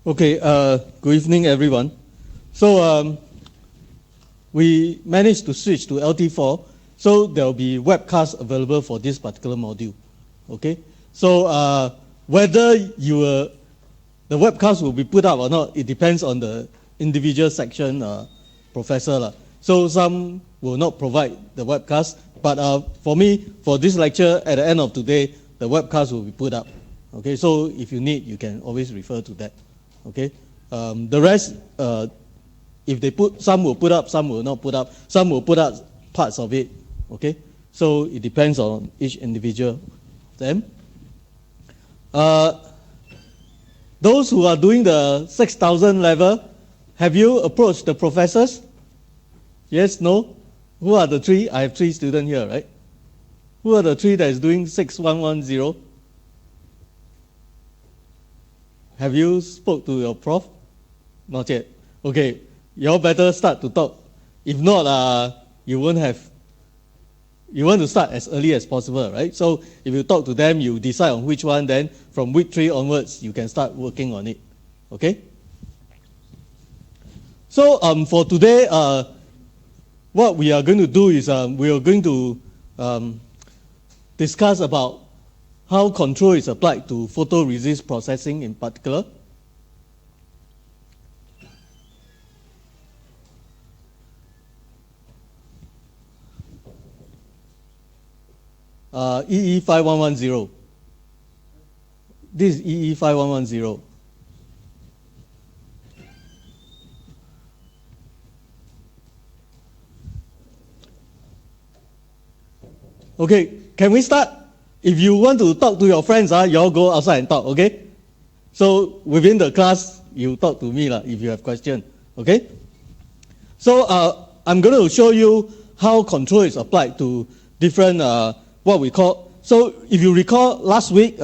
Okay, good evening, everyone. So we managed to switch to LT4, so there will be webcasts available for this particular module. Okay, so whether the webcast will be put up or not, it depends on the individual section professor. So some will not provide the webcast, but for me, for this lecture, at the end of today, the webcast will be put up. Okay, so if you need, you can always refer to that. Okay, the rest, if they put, some will put up, some will not put up, some will put up parts of it. Okay, so it depends on each individual. Them. Those who are doing the 6,000 level, have you approached the professors? Yes, no? Who are the three? I have three students here, right? Who are the three that is doing 6110? Have you spoke to your prof? Not yet. Okay, you all better start to talk. If not, you won't have. You want to start as early as possible, right? So if you talk to them, you decide on which one, then from week 3 onwards, you can start working on it. Okay? So for today, what we are going to do is we are going to discuss about how control is applied to photoresist processing in particular. EE5110. This is EE5110. Okay, can we start? If you want to talk to your friends, you all go outside and talk, okay? So within the class, you talk to me if you have questions, okay? So I'm going to show you how control is applied to different, what we call, so if you recall last week,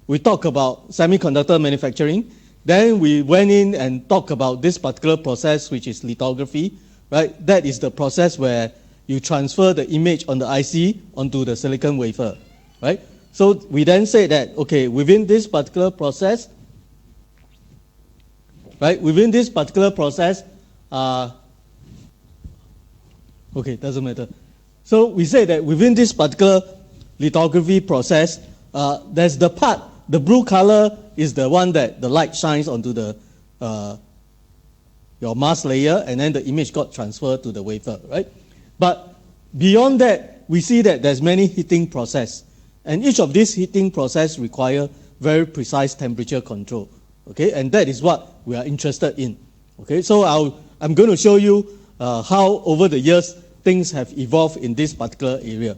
we talked about semiconductor manufacturing. Then we went in and talked about this particular process, which is lithography, right? That is the process where you transfer the image on the IC onto the silicon wafer, right? So we then say that, okay, within this particular process, right, within this particular process, okay, doesn't matter. So we say that within this particular lithography process, there's the part, the blue color is the one that the light shines onto the your mask layer, and then the image got transferred to the wafer, right? But beyond that, we see that there's many heating process, and each of these heating process require very precise temperature control. Okay, and that is what we are interested in. Okay, so I'm going to show you how over the years things have evolved in this particular area.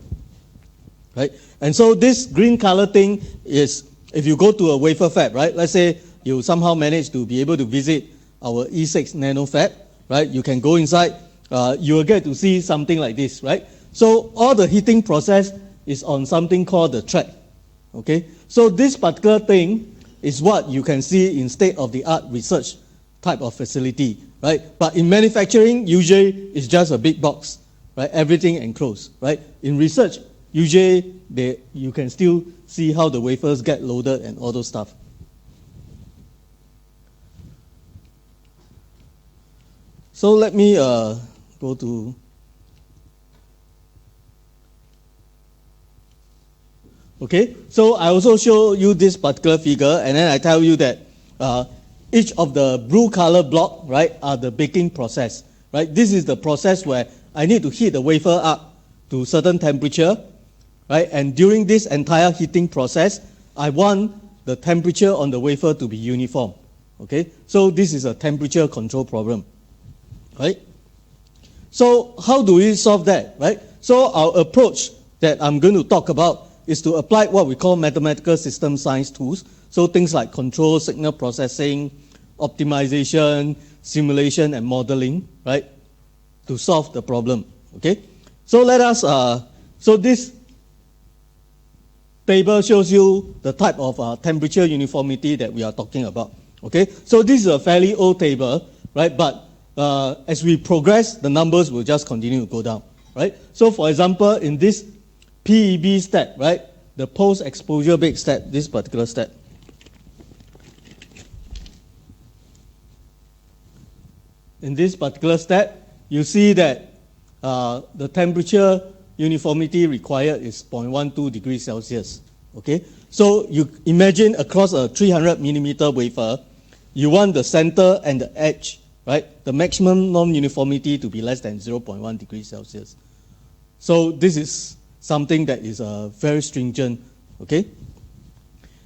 Right, and so this green color thing is if you go to a wafer fab, right? Let's say you somehow manage to be able to visit our E6 nano fab, right? You can go inside. You will get to see something like this, right? So all the heating process is on something called the track, okay? So this particular thing is what you can see in state-of-the-art research type of facility, right? But in manufacturing, usually it's just a big box, right? Everything enclosed, right? In research, usually you can still see how the wafers get loaded and all those stuff. So let me go to, okay, so I also show you this particular figure, and then I tell you that each of the blue color block, right, are the baking process, right? This is the process where I need to heat the wafer up to certain temperature, right? And during this entire heating process, I want the temperature on the wafer to be uniform, okay? So this is a temperature control problem, right? So how do we solve that, right? So our approach that I'm going to talk about is to apply what we call mathematical system science tools. So things like control, signal processing, optimization, simulation, and modeling, right, to solve the problem, okay? So let us, so this table shows you the type of temperature uniformity that we are talking about, okay? So this is a fairly old table, right, but as we progress, the numbers will just continue to go down, right? So for example, in this PEB step, right, the post-exposure bake step, this particular step, in this particular step, you see that the temperature uniformity required is 0.12 degrees Celsius. Okay, so you imagine across a 300 millimeter wafer, you want the center and the edge, right, the maximum non-uniformity to be less than 0.1 degrees Celsius. So this is something that is very stringent. Okay,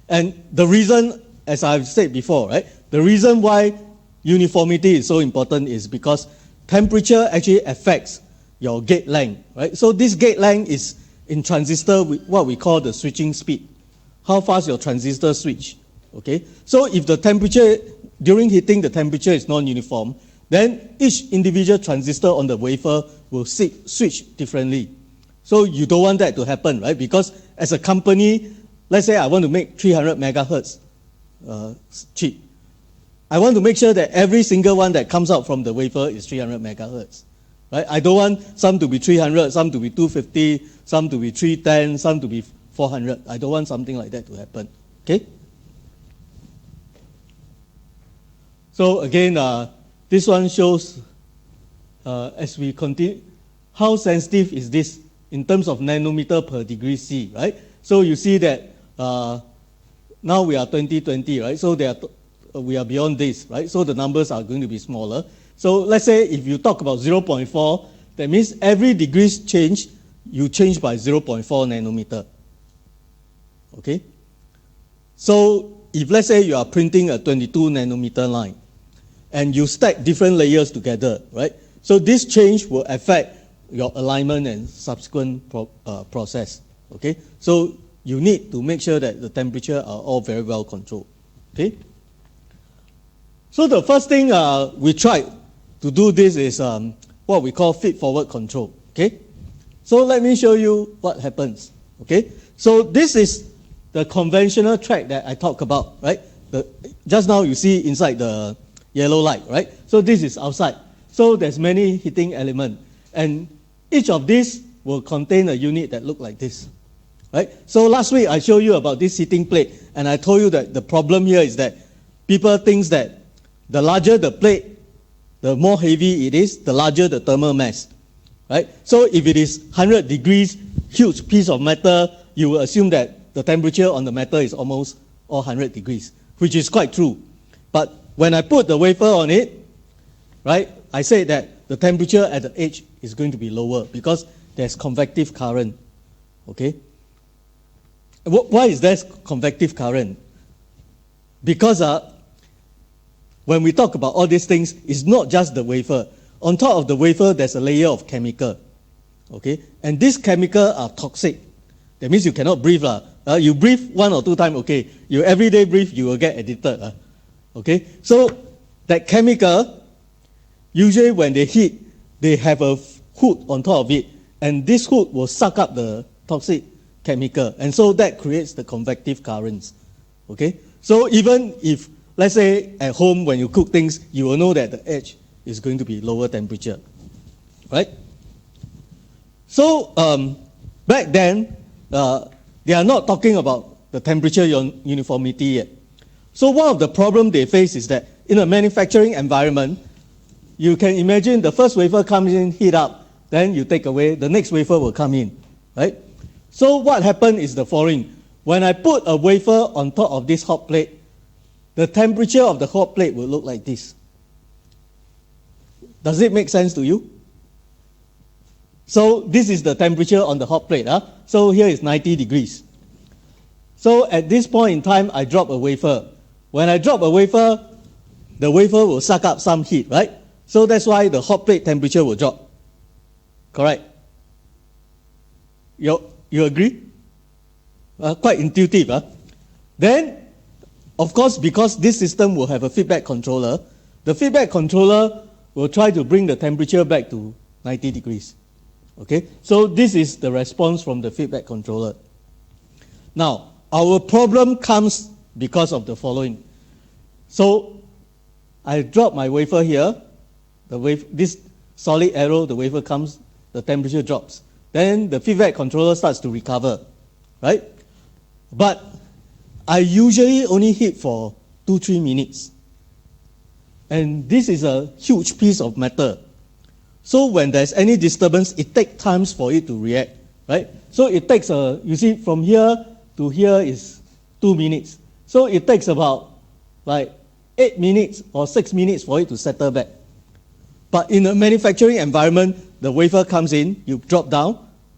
and the reason, as I've said before, right, the reason why uniformity is so important is because temperature actually affects your gate length, right? So this gate length is in transistor what we call the switching speed, how fast your transistor switch, okay? So if the temperature, during heating the temperature is non-uniform, then each individual transistor on the wafer will switch differently. So you don't want that to happen, right? Because as a company, let's say I want to make 300 megahertz chip. I want to make sure that every single one that comes out from the wafer is 300 megahertz. Right? I don't want some to be 300, some to be 250, some to be 310, some to be 400. I don't want something like that to happen. Okay? So again, this one shows, as we continue, how sensitive is this in terms of nanometer per degree C, right? So you see that now we are 2020, right? So we are beyond this, right? So the numbers are going to be smaller. So let's say if you talk about 0.4, that means every degrees change, you change by 0.4 nanometer. Okay? So if let's say you are printing a 22 nanometer line, and you stack different layers together, right? So this change will affect your alignment and subsequent process. Okay? So you need to make sure that the temperature are all very well controlled. Okay? So the first thing we tried to do this is what we call feed-forward control. Okay? So let me show you what happens. Okay? So this is the conventional track that I talked about, right? Just now you see inside the yellow light, right? So this is outside. So there's many heating elements. And each of these will contain a unit that look like this. Right? So last week I showed you about this heating plate, and I told you that the problem here is that people think that the larger the plate, the more heavy it is, the larger the thermal mass. Right? So if it is 100 degrees, huge piece of metal, you will assume that the temperature on the metal is almost all 100 degrees, which is quite true. But when I put the wafer on it, right, I say that the temperature at the edge is going to be lower because there's convective current. Okay? Why is there convective current? Because when we talk about all these things, it's not just the wafer. On top of the wafer, there's a layer of chemical. Okay? And these chemicals are toxic. That means you cannot breathe. You breathe 1 or 2 times, okay. You everyday breathe, you will get addicted. Okay? So that chemical, usually when they heat, they have a hood on top of it. And this hood will suck up the toxic chemical. And so that creates the convective currents. Okay? So even if, let's say, at home when you cook things, you will know that the edge is going to be lower temperature. Right? So back then, they are not talking about the temperature uniformity yet. So one of the problems they face is that in a manufacturing environment, you can imagine the first wafer comes in, heat up, then you take away, the next wafer will come in. Right? So what happened is the following. When I put a wafer on top of this hot plate, the temperature of the hot plate will look like this. Does it make sense to you? So this is the temperature on the hot plate. So here is 90 degrees. So at this point in time, I drop a wafer. When I drop a wafer, the wafer will suck up some heat, right? So that's why the hot plate temperature will drop. Correct? You agree? Quite intuitive. Then, of course, because this system will have a feedback controller, the feedback controller will try to bring the temperature back to 90 degrees. Okay? So this is the response from the feedback controller. Now, our problem comes because of the following. So, I drop my wafer here. This solid arrow, the wafer comes, the temperature drops. Then the feedback controller starts to recover, right? But I usually only heat for 2-3 minutes. And this is a huge piece of metal. So when there's any disturbance, it takes time for it to react, right? So it takes, you see, from here to here is 2 minutes. So it takes about like 8 minutes or 6 minutes for it to settle back. But in a manufacturing environment, the wafer comes in, you drop down.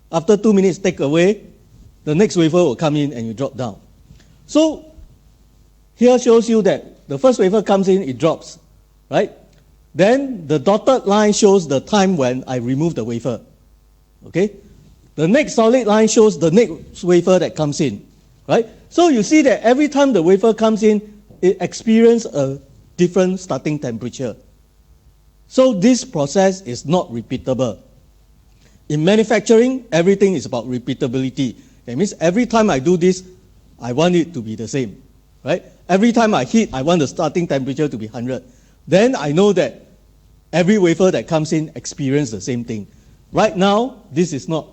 After 2 minutes, take away, the next wafer will come in and you drop down. So here shows you that the first wafer comes in, it drops, right? Then the dotted line shows the time when I remove the wafer, okay? The next solid line shows the next wafer that comes in, right? So you see that every time the wafer comes in, it experiences a different starting temperature. So this process is not repeatable. In manufacturing, everything is about repeatability. That means every time I do this, I want it to be the same, right? Every time I heat, I want the starting temperature to be 100. Then I know that every wafer that comes in experiences the same thing. Right now, this is not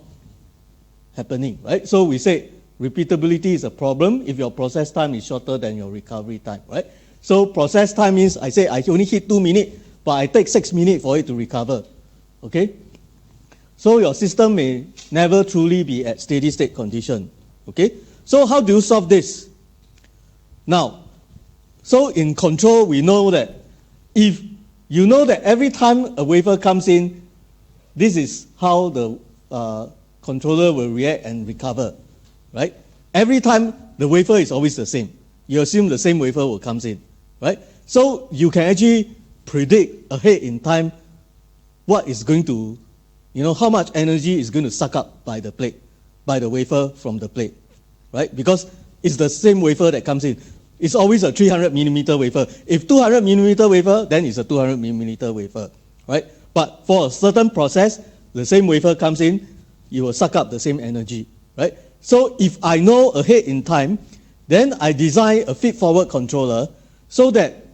happening, right? So we say repeatability is a problem if your process time is shorter than your recovery time, right? So process time means I say I only heat 2 minutes, but I take 6 minutes for it to recover, okay? So your system may never truly be at steady state condition, okay? So how do you solve this? Now, so in control, we know that if you know that every time a wafer comes in, this is how the controller will react and recover, right? Every time the wafer is always the same. You assume the same wafer will come in, right? So you can actually predict ahead in time what is going to, how much energy is going to suck up by the plate, by the wafer from the plate, right? Because it's the same wafer that comes in. It's always a 300 millimeter wafer. If 200 millimeter wafer, then it's a 200 millimeter wafer, right? But for a certain process, the same wafer comes in, you will suck up the same energy, right? So if I know ahead in time, then I design a feed-forward controller so that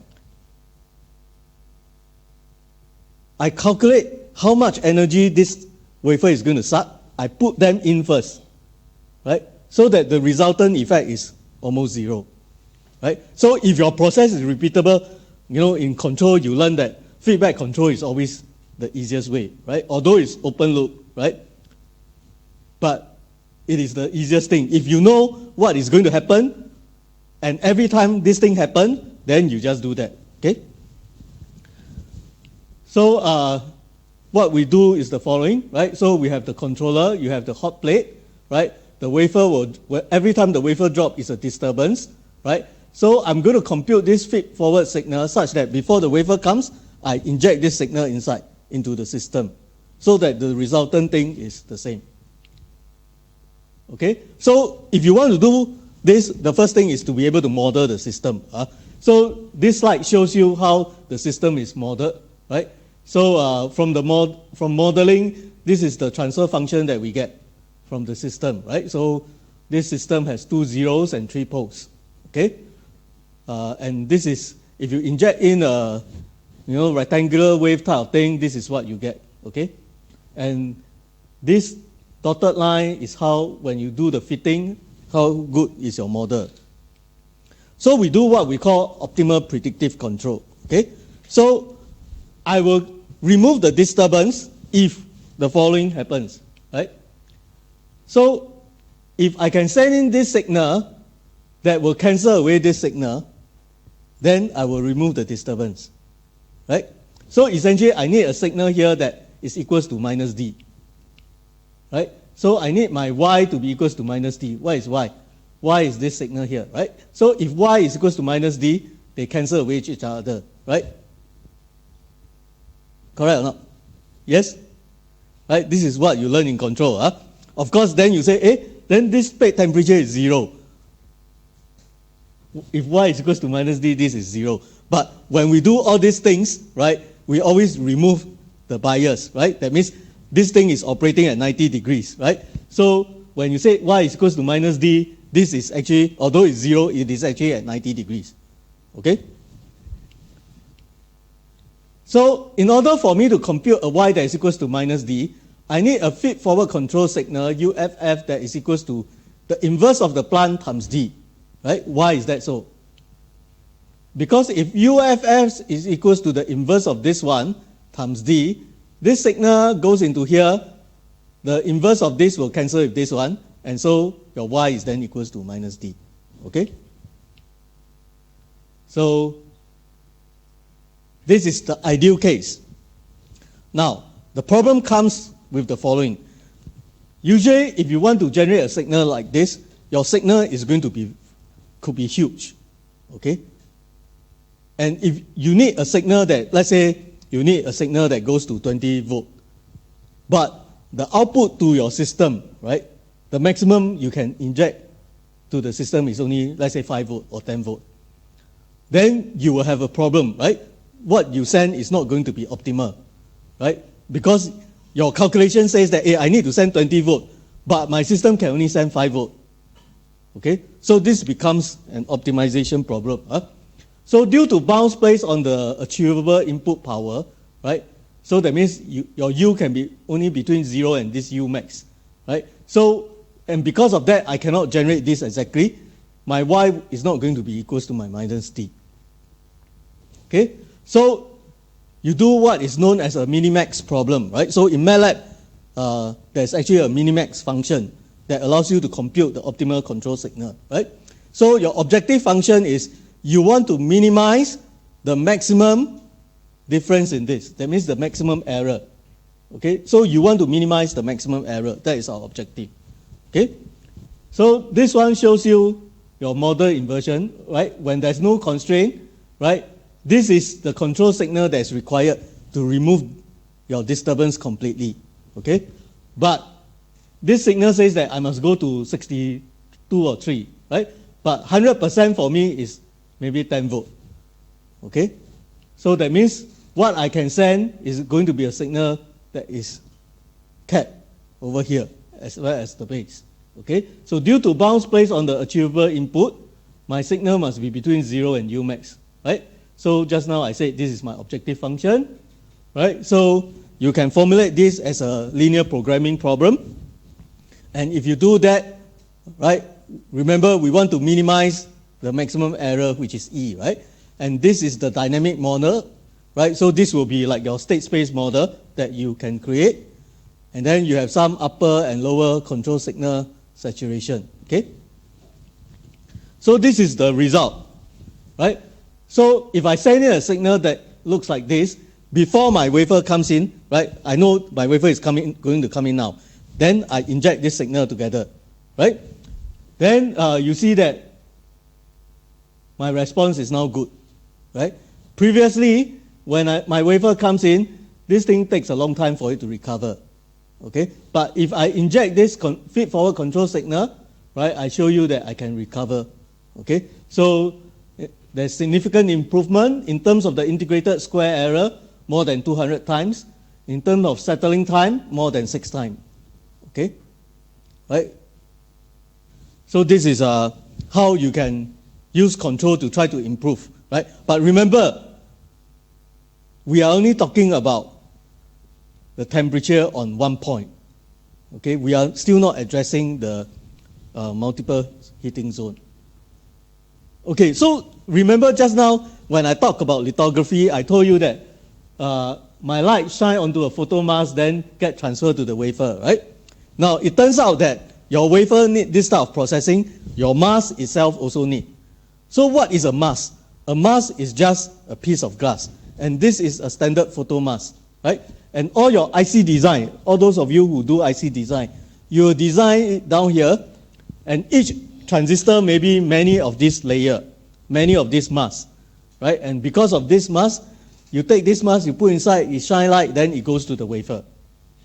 I calculate how much energy this wafer is going to suck. I put them in first, right? So that the resultant effect is almost zero, right? So if your process is repeatable, in control, you learn that feedback control is always the easiest way, right? Although it's open loop, right? But it is the easiest thing. If you know what is going to happen, and every time this thing happens, then you just do that, okay? So what we do is the following, right? So we have the controller, you have the hot plate, right? The wafer every time the wafer drop is a disturbance, right? So I'm going to compute this feed-forward signal such that before the wafer comes, I inject this signal inside into the system so that the resultant thing is the same. Okay? So if you want to do this, the first thing is to be able to model the system. So this slide shows you how the system is modeled, right? So from modeling, this is the transfer function that we get from the system, right? So this system has 2 zeros and 3 poles, okay? And this is, if you inject in a rectangular wave type of thing, this is what you get, okay? And this dotted line is how, when you do the fitting, how good is your model. So we do what we call optimal predictive control, okay? So I will remove the disturbance if the following happens, right? So if I can send in this signal that will cancel away this signal, then I will remove the disturbance, right? So essentially, I need a signal here that is equals to minus D, right? So I need my Y to be equals to minus D. What is Y? Y is this signal here, right? So if Y is equals to minus D, they cancel away each other, right? Correct or not? Yes? Right? This is what you learn in control. Of course, then you say, then this plate temperature is 0. If Y is equals to minus D, this is 0. But when we do all these things, right, we always remove the bias, right? That means this thing is operating at 90 degrees, right? So when you say Y is equals to minus D, this is actually, although it's 0, it is actually at 90 degrees, okay? So in order for me to compute a Y that is equals to minus D, I need a feed-forward control signal, UFF, that is equals to the inverse of the plant times D, right? Why is that so? because if UFF is equals to the inverse of this one times D, this signal goes into here, the inverse of this will cancel with this one, and so your Y is then equals to minus D. Okay? So this is the ideal case. Now, the problem comes with the following. Usually, if you want to generate a signal like this, your signal is going to be, could be huge. Okay? And if you need a signal that, let's say, you need a signal that goes to 20 volt, but the output to your system, right, the maximum you can inject to the system is only, let's say, 5 volt or 10 volt. Then you will have a problem, right? What you send is not going to be optimal, right? Because your calculation says that, hey, I need to send 20 volt, but my system can only send 5 volt. Okay? So this becomes an optimization problem. Huh? So due to bounds placed on the achievable input power, right? So that means your U can be only between 0 and this U max, right? So, and because of that, I cannot generate this exactly. My Y is not going to be equals to my minus D. Okay? So you do what is known as a minimax problem, right? So in MATLAB, there's actually a minimax function that allows you to compute the optimal control signal, right? So your objective function is you want to minimize the maximum difference in this. That means the maximum error. Okay? So you want to minimize the maximum error. That is our objective. Okay? So this one shows you your model inversion, right? When there's no constraint, right? This is the control signal that's required to remove your disturbance completely. Okay? But this signal says that I must go to 62 or 3, right? But 100% for me is maybe 10 volt. Okay? So that means what I can send is going to be a signal that is capped over here as well as the base. Okay? So due to bounds placed on the achievable input, my signal must be between 0 and U max. Right? So just now I said this is my objective function. Right? So you can formulate this as a linear programming problem. And if you do that, right, remember we want to minimize the maximum error, which is E, right? And this is the dynamic model, right? So this will be like your state space model that you can create. And then you have some upper and lower control signal saturation, okay? So this is the result, right? So if I send in a signal that looks like this, before my wafer comes in, right, I know my wafer is going to come in now. Then I inject this signal together, right? Then you see that my response is now good, right? Previously, when my wafer comes in, this thing takes a long time for it to recover, okay? But if I inject this feed-forward control signal, right, I show you that I can recover, okay? So there's significant improvement in terms of the integrated square error, more than 200 times. In terms of settling time, more than 6 times. Okay, right? So this is how you can use control to try to improve, right? But remember, we are only talking about the temperature on one point. Okay, we are still not addressing the multiple heating zone. Okay, so remember just now when I talked about lithography, I told you that my light shine onto a photo mask, then get transferred to the wafer, right? Now, it turns out that your wafer need this type of processing, your mask itself also need. So what is a mask? A mask is just a piece of glass. And this is a standard photo mask, right? And all your IC design, all those of you who do IC design, you will design it down here, and each transistor may be many of these layers, many of these masks, right? And because of this mask, you take this mask, you put inside, it shine light, then it goes to the wafer.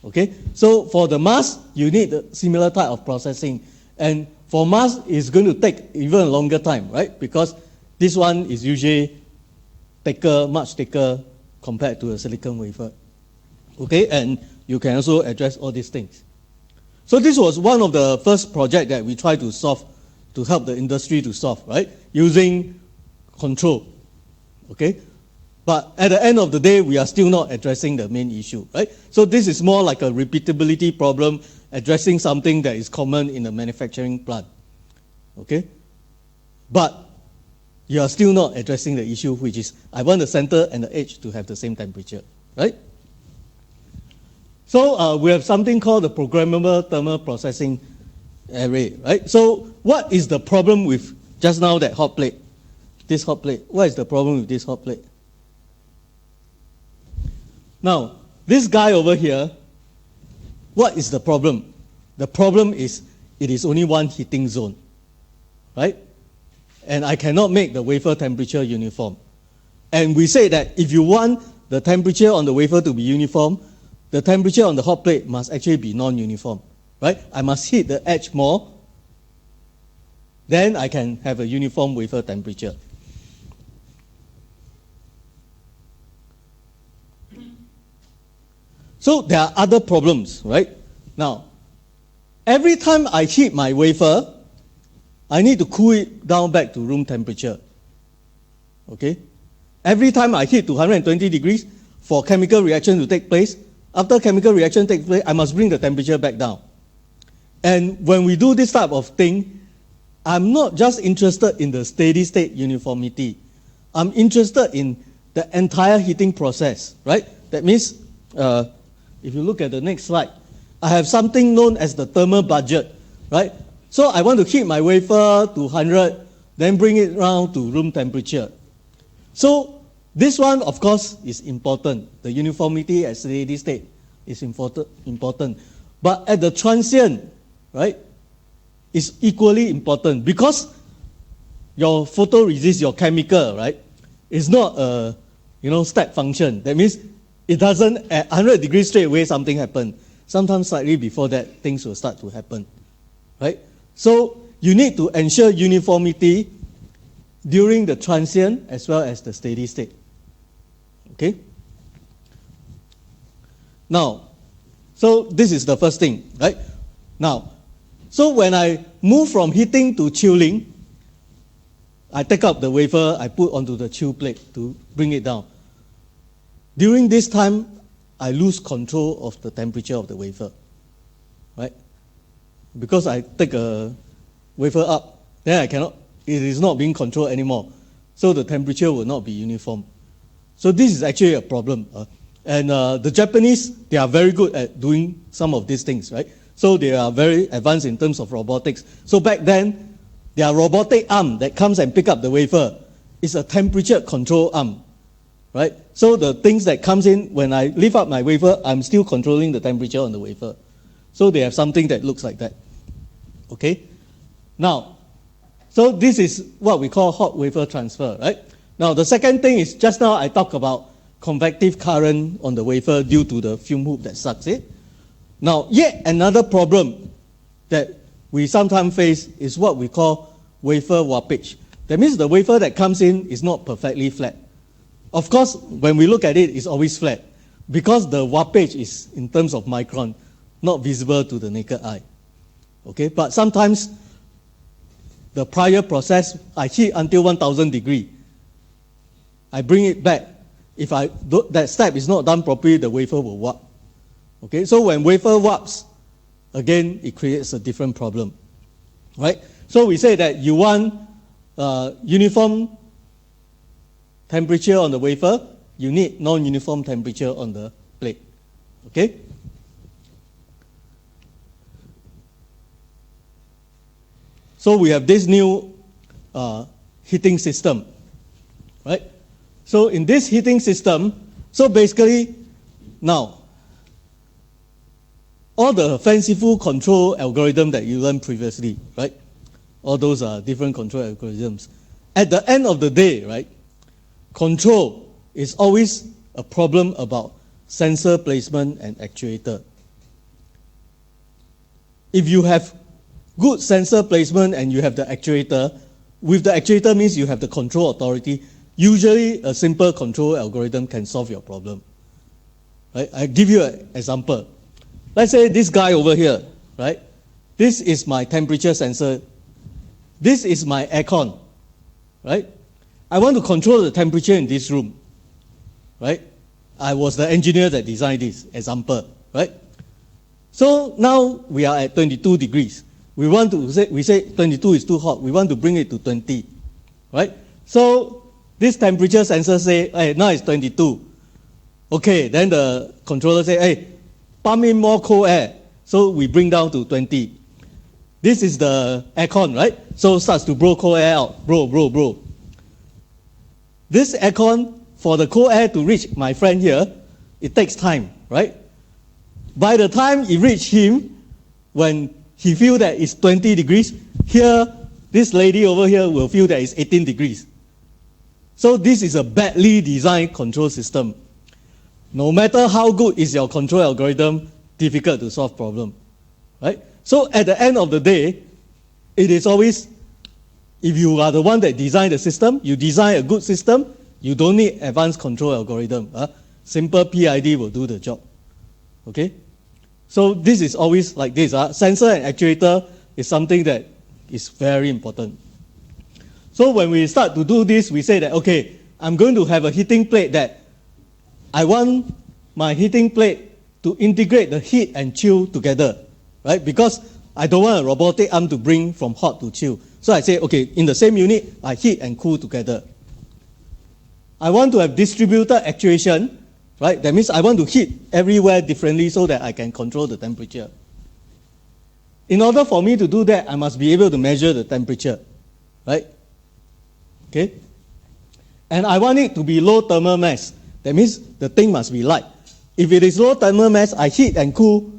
Okay, so for the mask, you need a similar type of processing. And for mask, it's going to take even a longer time, right? Because this one is usually thicker, much thicker compared to a silicon wafer. Okay, and you can also address all these things. So this was one of the first projects that we tried to solve, to help the industry to solve, right? Using control. Okay. But at the end of the day, we are still not addressing the main issue, right? So this is more like a repeatability problem, addressing something that is common in a manufacturing plant, okay? But you are still not addressing the issue, which is I want the center and the edge to have the same temperature, right? So we have something called the programmable thermal processing array, right? So what is the problem with just now that hot plate, this hot plate? What is the problem with this hot plate? Now, this guy over here, what is the problem? The problem is it is only one heating zone, right? And I cannot make the wafer temperature uniform. And we say that if you want the temperature on the wafer to be uniform, the temperature on the hot plate must actually be non-uniform, right? I must heat the edge more, then I can have a uniform wafer temperature. So there are other problems, right? Now, every time I heat my wafer, I need to cool it down back to room temperature. Okay? Every time I heat to 120 degrees for chemical reaction to take place, after chemical reaction takes place, I must bring the temperature back down. And when we do this type of thing, I'm not just interested in the steady state uniformity. I'm interested in the entire heating process, right? That means, if you look at the next slide, I have something known as the thermal budget, right? So I want to heat my wafer to 100, then bring it down to room temperature. So this one, of course, is important. The uniformity at steady state is important. But at the transient, right, is equally important because your photoresist, your chemical, right, is not a step function. That means it doesn't at 100 degrees straight away something happen. Sometimes slightly before that, things will start to happen, right? So you need to ensure uniformity during the transient as well as the steady state. Okay? Now, so this is the first thing, right? Now, so when I move from heating to chilling, I take up the wafer, I put onto the chill plate to bring it down. During this time, I lose control of the temperature of the wafer, right? Because I take a wafer up, then it is not being controlled anymore. So the temperature will not be uniform. So this is actually a problem. And the Japanese, they are very good at doing some of these things, right? So they are very advanced in terms of robotics. So back then, their robotic arm that comes and pick up the wafer is a temperature control arm, right? So the things that comes in, when I lift up my wafer, I'm still controlling the temperature on the wafer. So they have something that looks like that. Okay? Now, so this is what we call hot wafer transfer, right? Now, the second thing is, just now I talked about convective current on the wafer due to the fume hood that sucks it. Now, yet another problem that we sometimes face is what we call wafer warpage. That means the wafer that comes in is not perfectly flat. Of course, when we look at it, it's always flat because the warpage is in terms of micron, not visible to the naked eye. Okay, but sometimes the prior process, I heat until 1000 degrees. I bring it back. If that step is not done properly, the wafer will warp. Okay, so when wafer warps, again, it creates a different problem. Right? So we say that you want uniform temperature on the wafer, you need non-uniform temperature on the plate. Okay? So we have this new heating system, right? So in this heating system, so basically now, all the fanciful control algorithm that you learned previously, right? All those are different control algorithms. At the end of the day, right, control is always a problem about sensor placement and actuator. If you have good sensor placement and you have the actuator, with the actuator means you have the control authority, usually a simple control algorithm can solve your problem. Right? I give you an example. Let's say this guy over here, right? This is my temperature sensor. This is my aircon, right? I want to control the temperature in this room, right? I was the engineer that designed this example, right? So now we are at 22 degrees. We say 22 is too hot. We want to bring it to 20, right? So this temperature sensor say, hey, now it's 22. Okay, then the controller say, hey, pump in more cold air. So we bring down to 20. This is the aircon, right? So starts to blow cold air out, blow. This aircon, for the cold air to reach my friend here, it takes time, right? By the time it reaches him, when he feels that it's 20 degrees, here, this lady over here will feel that it's 18 degrees. So this is a badly designed control system. No matter how good is your control algorithm, difficult to solve problem, right? So at the end of the day, it is always, if you are the one that designed the system, you design a good system, you don't need advanced control algorithm. Simple PID will do the job. Okay? So this is always like this. Sensor and actuator is something that is very important. So when we start to do this, we say that, okay, I'm going to have a heating plate that I want my heating plate to integrate the heat and chill together, right? Because I don't want a robotic arm to bring from hot to chill. So I say, okay, in the same unit, I heat and cool together. I want to have distributed actuation, right? That means I want to heat everywhere differently so that I can control the temperature. In order for me to do that, I must be able to measure the temperature, right? Okay? And I want it to be low thermal mass. That means the thing must be light. If it is low thermal mass, I heat and cool,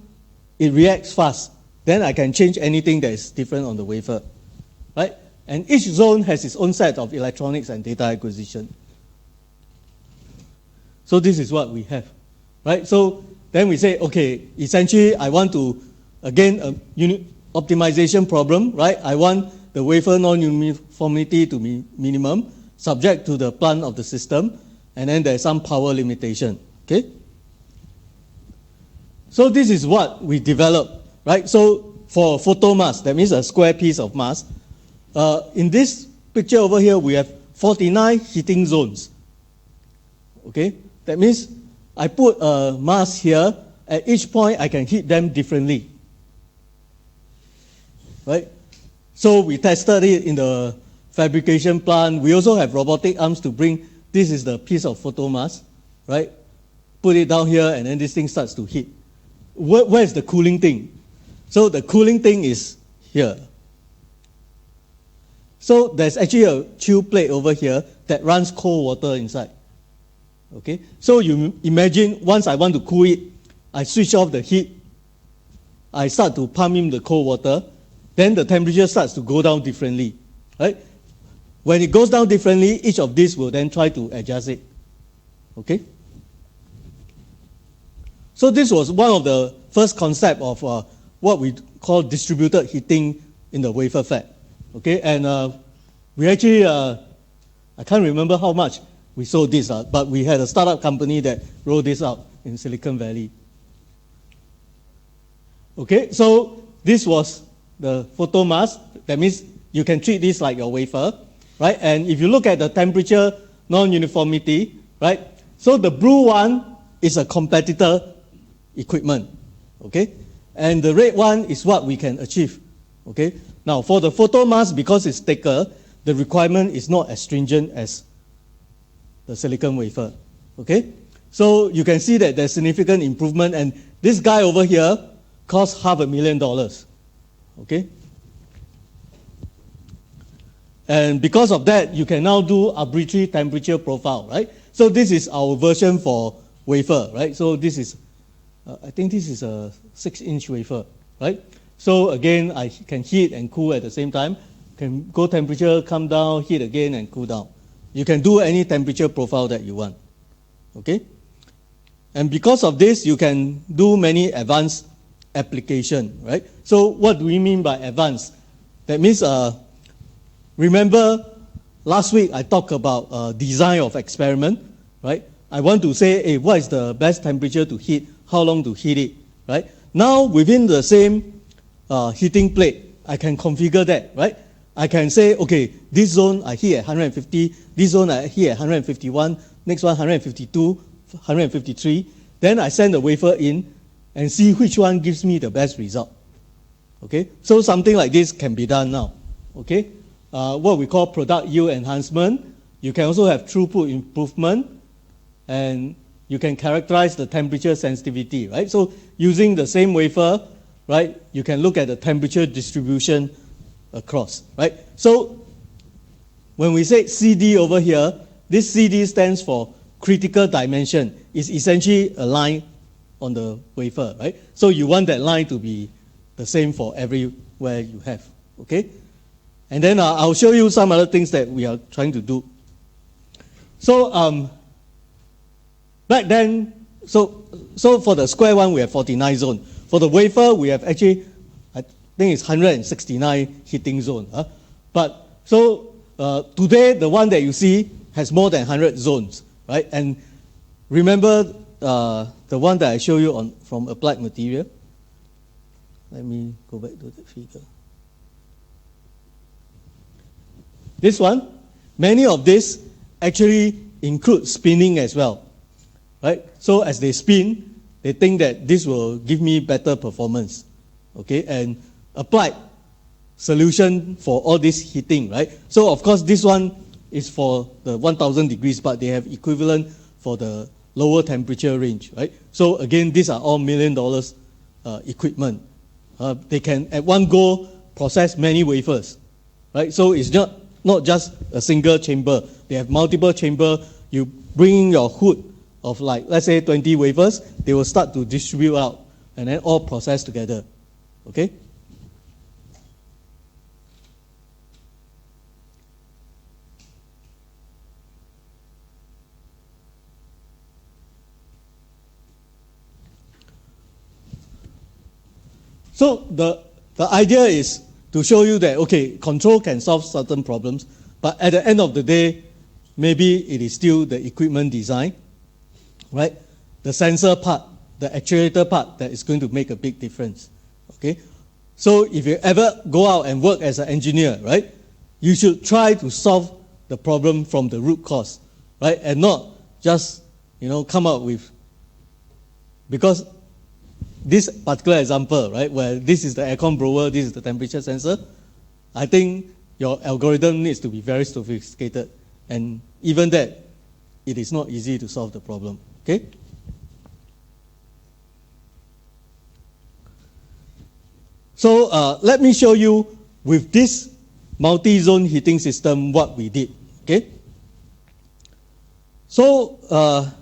it reacts fast. Then I can change anything that is different on the wafer, right? And each zone has its own set of electronics and data acquisition. So this is what we have, right? So then we say, okay, essentially I want to, again, a unit optimization problem, right? I want the wafer non-uniformity to be minimum, subject to the plant of the system, and then there's some power limitation, okay? So this is what we developed, right? So for photo mask, that means a square piece of mask. In this picture over here, we have 49 heating zones, okay? That means I put a mask here. At each point, I can heat them differently, right? So we tested it in the fabrication plant. We also have robotic arms to bring, this is the piece of photo mask, right? Put it down here, and then this thing starts to heat. Where's the cooling thing? So the cooling thing is here. So there's actually a chill plate over here that runs cold water inside. Okay? So you imagine once I want to cool it, I switch off the heat, I start to pump in the cold water, then the temperature starts to go down differently. Right? When it goes down differently, each of these will then try to adjust it. Okay? So this was one of the first concept of what we call distributed heating in the wafer fab. Okay, and we actually, I can't remember how much we sold this, but we had a startup company that rolled this out in Silicon Valley. Okay, so this was the photo mask. That means you can treat this like your wafer, right? And if you look at the temperature non-uniformity, right? So the blue one is a competitor equipment, okay? And the red one is what we can achieve, okay? Now, for the photo mask, because it's thicker, the requirement is not as stringent as the silicon wafer, okay? So you can see that there's significant improvement, and this guy over here costs $500,000, okay? And because of that, you can now do arbitrary temperature profile, right? So this is our version for wafer, right? So this is I think this is a 6-inch wafer, right? So again, I can heat and cool at the same time. Can go temperature, come down, heat again, and cool down. You can do any temperature profile that you want, okay? And because of this, you can do many advanced application, right? So what do we mean by advanced? That means, remember last week I talked about design of experiment, right? I want to say, hey, what is the best temperature to heat? How long to heat it, right? Now, within the same heating plate, I can configure that, right? I can say, okay, this zone I heat at 150, this zone I heat at 151, next one 152, 153. Then I send the wafer in and see which one gives me the best result. Okay, so something like this can be done now. Okay, what we call product yield enhancement. You can also have throughput improvement, and you can characterize the temperature sensitivity, right? So using the same wafer, right, you can look at the temperature distribution across, right? So when we say CD over here, this CD stands for critical dimension. It's essentially a line on the wafer, right? So you want that line to be the same for everywhere you have, okay? And then I'll show you some other things that we are trying to do. So back then, so for the square one, we have 49 zones. For the wafer, we have actually, I think it's 169 heating zones. But so today, the one that you see has more than 100 zones, right? And remember the one that I showed you from applied material? Let me go back to the figure. This one, many of these actually include spinning as well, right? So as they spin, they think that this will give me better performance, okay? And applied solution for all this heating, right? So of course this one is for the 1000 degrees, but they have equivalent for the lower temperature range, right? So again, these are all $1 million equipment. They can at one go process many wafers, right? So it's not just a single chamber. They have multiple chamber. You bring in your hood of like, let's say 20 wafers, they will start to distribute out and then all process together, okay? So the idea is to show you that, okay, control can solve certain problems, but at the end of the day, maybe it is still the equipment design, right? The sensor part, the actuator part that is going to make a big difference, okay? So if you ever go out and work as an engineer, right, you should try to solve the problem from the root cause, right? And not just, come up with, because this particular example, right, where this is the aircon blower, this is the temperature sensor, I think your algorithm needs to be very sophisticated. And even that, it is not easy to solve the problem, okay? So let me show you with this multi-zone heating system what we did, okay? So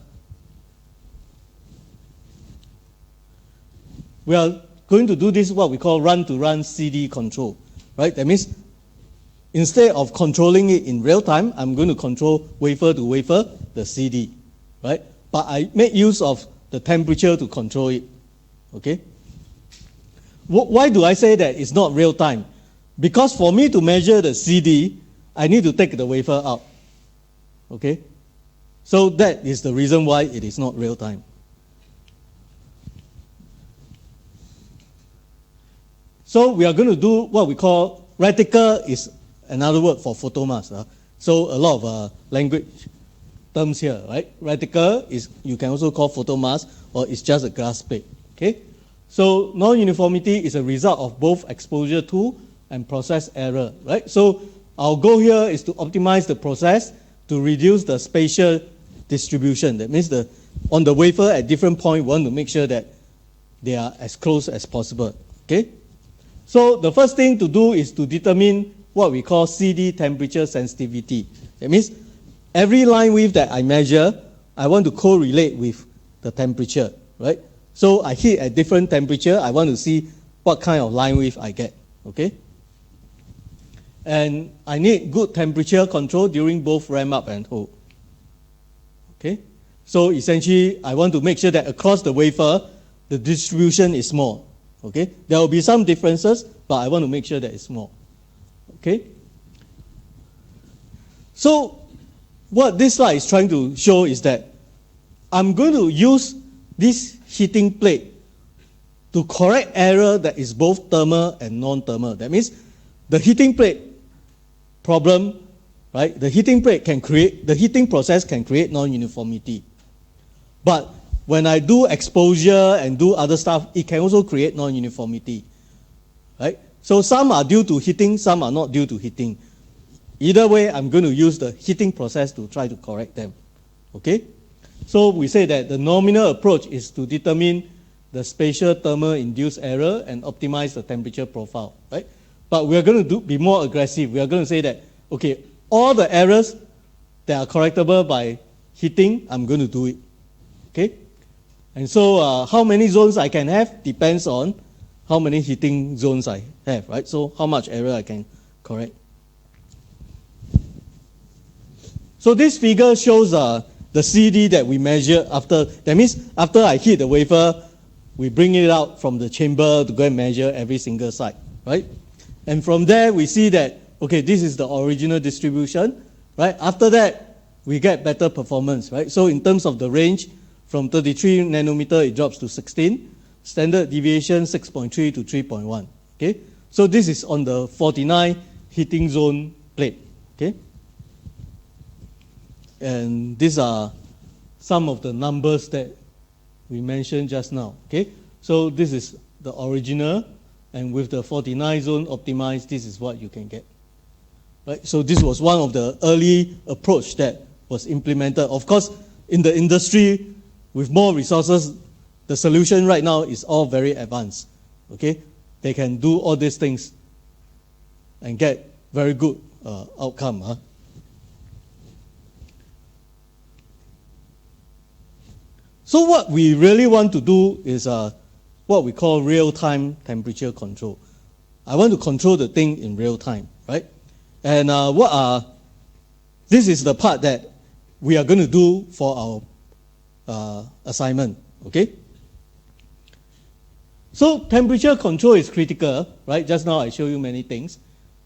we are going to do this what we call run-to-run CD control, right? That means instead of controlling it in real time, I'm going to control wafer to wafer, the CD, right? But I make use of the temperature to control it, okay? Why do I say that it's not real time? Because for me to measure the CD, I need to take the wafer out, okay? So that is the reason why it is not real time. So we are going to do what we call reticle is another word for photomask. So a lot of language terms here, right? Reticle is, you can also call photomask, or it's just a glass plate, okay? So non-uniformity is a result of both exposure to and process error, right? So our goal here is to optimize the process to reduce the spatial distribution. That means on the wafer at different points, we want to make sure that they are as close as possible, okay? So the first thing to do is to determine what we call CD temperature sensitivity. That means every line width that I measure, I want to correlate with the temperature, right? So I heat at different temperature, I want to see what kind of line width I get, okay? And I need good temperature control during both ramp up and hold, okay? So essentially, I want to make sure that across the wafer, the distribution is small, okay? There will be some differences, but I want to make sure that it's small, okay? So what this slide is trying to show is that I'm going to use this heating plate to correct error that is both thermal and non-thermal. That means the heating plate problem, right? The heating process can create non-uniformity. But when I do exposure and do other stuff, it can also create non-uniformity, right? So some are due to heating, some are not due to heating. Either way, I'm going to use the heating process to try to correct them. Okay? So we say that the nominal approach is to determine the spatial thermal induced error and optimize the temperature profile, right? But we're going to be more aggressive. We are going to say that, okay, all the errors that are correctable by heating, I'm going to do it. Okay? And so how many zones I can have depends on how many heating zones I have, right? So how much error I can correct. So this figure shows the CD that we measure after. That means after I heat the wafer, we bring it out from the chamber to go and measure every single site, right? And from there, we see that, okay, this is the original distribution, right? After that, we get better performance, right? So in terms of the range, from 33 nanometer, it drops to 16. Standard deviation, 6.3 to 3.1, okay? So this is on the 49 heating zone plate, okay? And these are some of the numbers that we mentioned just now, okay? So this is the original, and with the 49 zone optimized, this is what you can get. Right? So this was one of the early approach that was implemented. Of course, in the industry, with more resources, the solution right now is all very advanced, okay? They can do all these things and get very good outcome, huh? So what we really want to do is what we call real-time temperature control. I want to control the thing in real time, right? And this is the part that we are going to do for our assignment, okay? So temperature control is critical, right? Just now I showed you many things,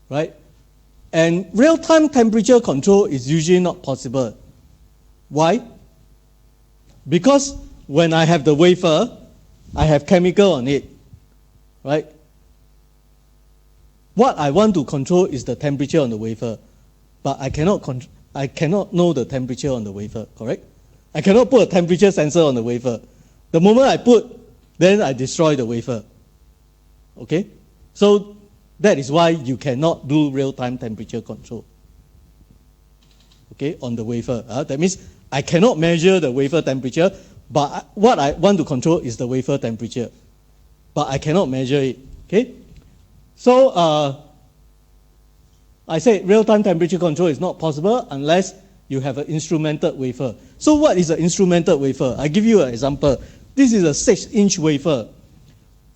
right? And real-time temperature control is usually not possible. Why? Because when I have the wafer, I have chemical on it, right? What I want to control is the temperature on the wafer, but I cannot know the temperature on the wafer, correct? I cannot put a temperature sensor on the wafer. The moment I put, then I destroy the wafer, okay? So that is why you cannot do real-time temperature control, okay, on the wafer. That means I cannot measure the wafer temperature, but what I want to control is the wafer temperature. But I cannot measure it, okay? So I said real-time temperature control is not possible unless you have an instrumented wafer. So what is an instrumented wafer? I give you an example. This is a 6-inch wafer.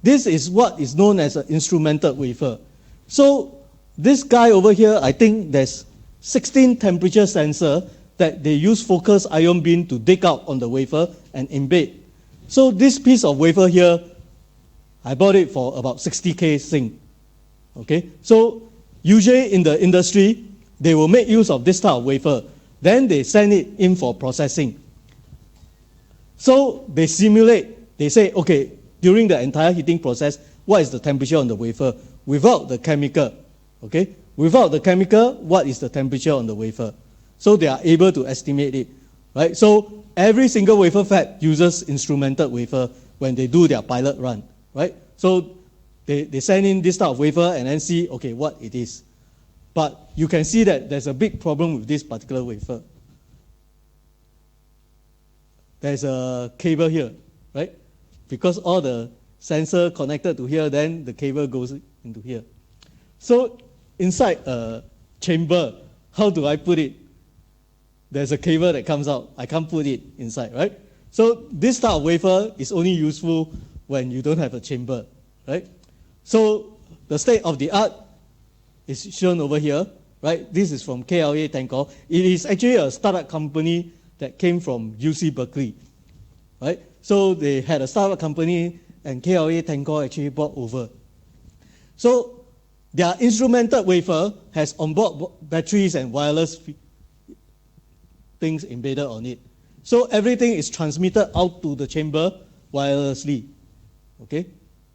This is what is known as an instrumented wafer. So this guy over here, I think there's 16 temperature sensor that they use focused ion beam to dig out on the wafer and embed. So this piece of wafer here, I bought it for about 60K Sing. Okay? So usually in the industry, they will make use of this type of wafer. Then they send it in for processing. So they simulate, they say, okay, during the entire heating process, what is the temperature on the wafer without the chemical? Okay? Without the chemical, what is the temperature on the wafer? So they are able to estimate it, right? So every single wafer fab uses instrumented wafer when they do their pilot run, right? So they send in this type of wafer and then see, okay, what it is. But you can see that there's a big problem with this particular wafer. There's a cable here, right? Because all the sensor connected to here, then the cable goes into here. So inside a chamber, how do I put it? There's a cable that comes out. I can't put it inside, right? So this type of wafer is only useful when you don't have a chamber, right? So the state of the art is shown over here, right? This is from KLA Tencor. It is actually a startup company that came from UC Berkeley, right? So they had a startup company and KLA Tencor actually bought over. So their instrumented wafer has onboard batteries and wireless things embedded on it. So everything is transmitted out to the chamber wirelessly. Okay?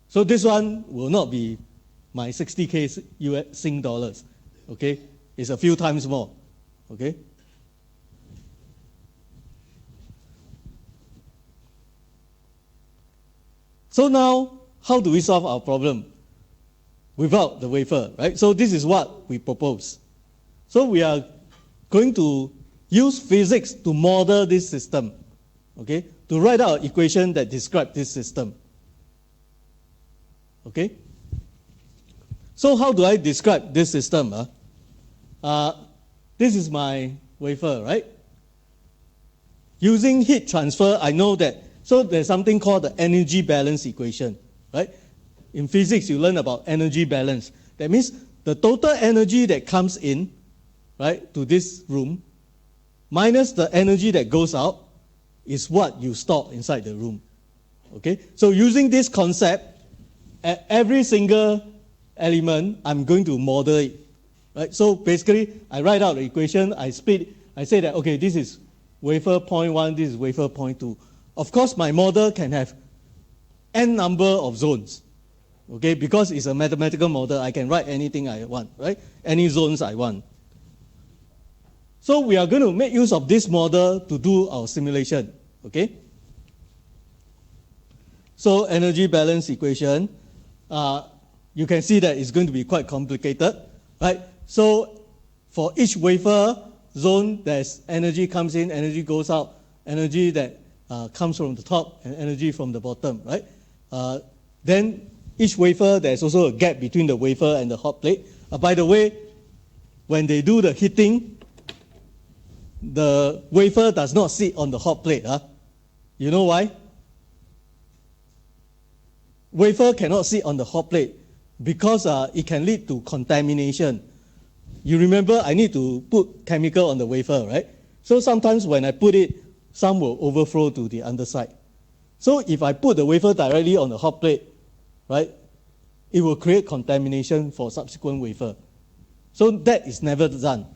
So this one will not be my 60K US Sing dollars. Okay? It's a few times more. Okay? So now, how do we solve our problem without the wafer, right? So this is what we propose. So we are going to use physics to model this system, okay, to write out an equation that describes this system. Okay? So how do I describe this system? This is my wafer, right? Using heat transfer, I know that, so there's something called the energy balance equation, right? In physics, you learn about energy balance. That means the total energy that comes in, right, to this room, minus the energy that goes out, is what you store inside the room. Okay? So using this concept, at every single element, I'm going to model it. Right? So basically, I write out the equation, I say that, okay, this is wafer point 1, this is wafer point 2. Of course, my model can have n number of zones. Okay, because it's a mathematical model, I can write anything I want, right? Any zones I want. So we are going to make use of this model to do our simulation, okay? So energy balance equation, you can see that it's going to be quite complicated, right? So for each wafer zone, there's energy comes in, energy goes out, energy that comes from the top, and energy from the bottom, right? Then each wafer, there's also a gap between the wafer and the hot plate. By the way, when they do the heating, the wafer does not sit on the hot plate. You know why? Wafer cannot sit on the hot plate because it can lead to contamination. You remember I need to put chemical on the wafer, right? So sometimes when I put it, some will overflow to the underside. So if I put the wafer directly on the hot plate, right, it will create contamination for subsequent wafer. So that is never done.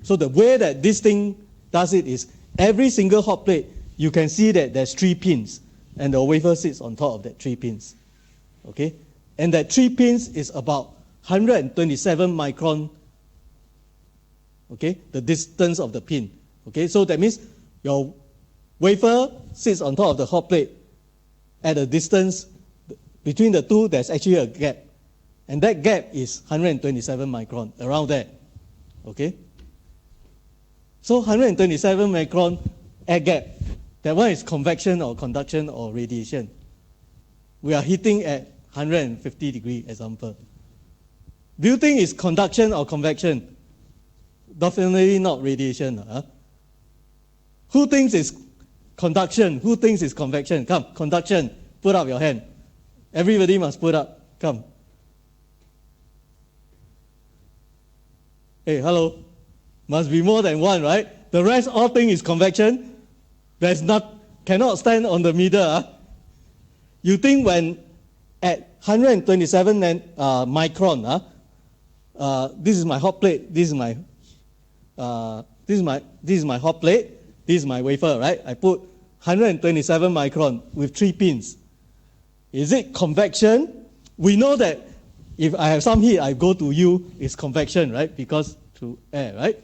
So the way that this thing does it is every single hot plate, you can see that there's 3 pins, and the wafer sits on top of that 3 pins. Okay? And that 3 pins is about 127 micron, okay, the distance of the pin. Okay, so that means your wafer sits on top of the hot plate at a distance between the two, there's actually a gap. And that gap is 127 micron, around there. Okay? So 127 micron air gap, that one is convection or conduction or radiation. We are heating at 150 degree example. Do you think it's conduction or convection? Definitely not radiation. Who thinks it's conduction? Who thinks it's convection? Come, conduction. Put up your hand. Everybody must put up. Come. Hey, hello. Must be more than one, right? The rest all think is convection. There's not, cannot stand on the middle. You think when at 127 micron, this is my hot plate, this is my hot plate, this is my wafer, right? I put 127 micron with 3 pins. Is it convection? We know that if I have some heat, I go to you, it's convection, right? Because through air, right?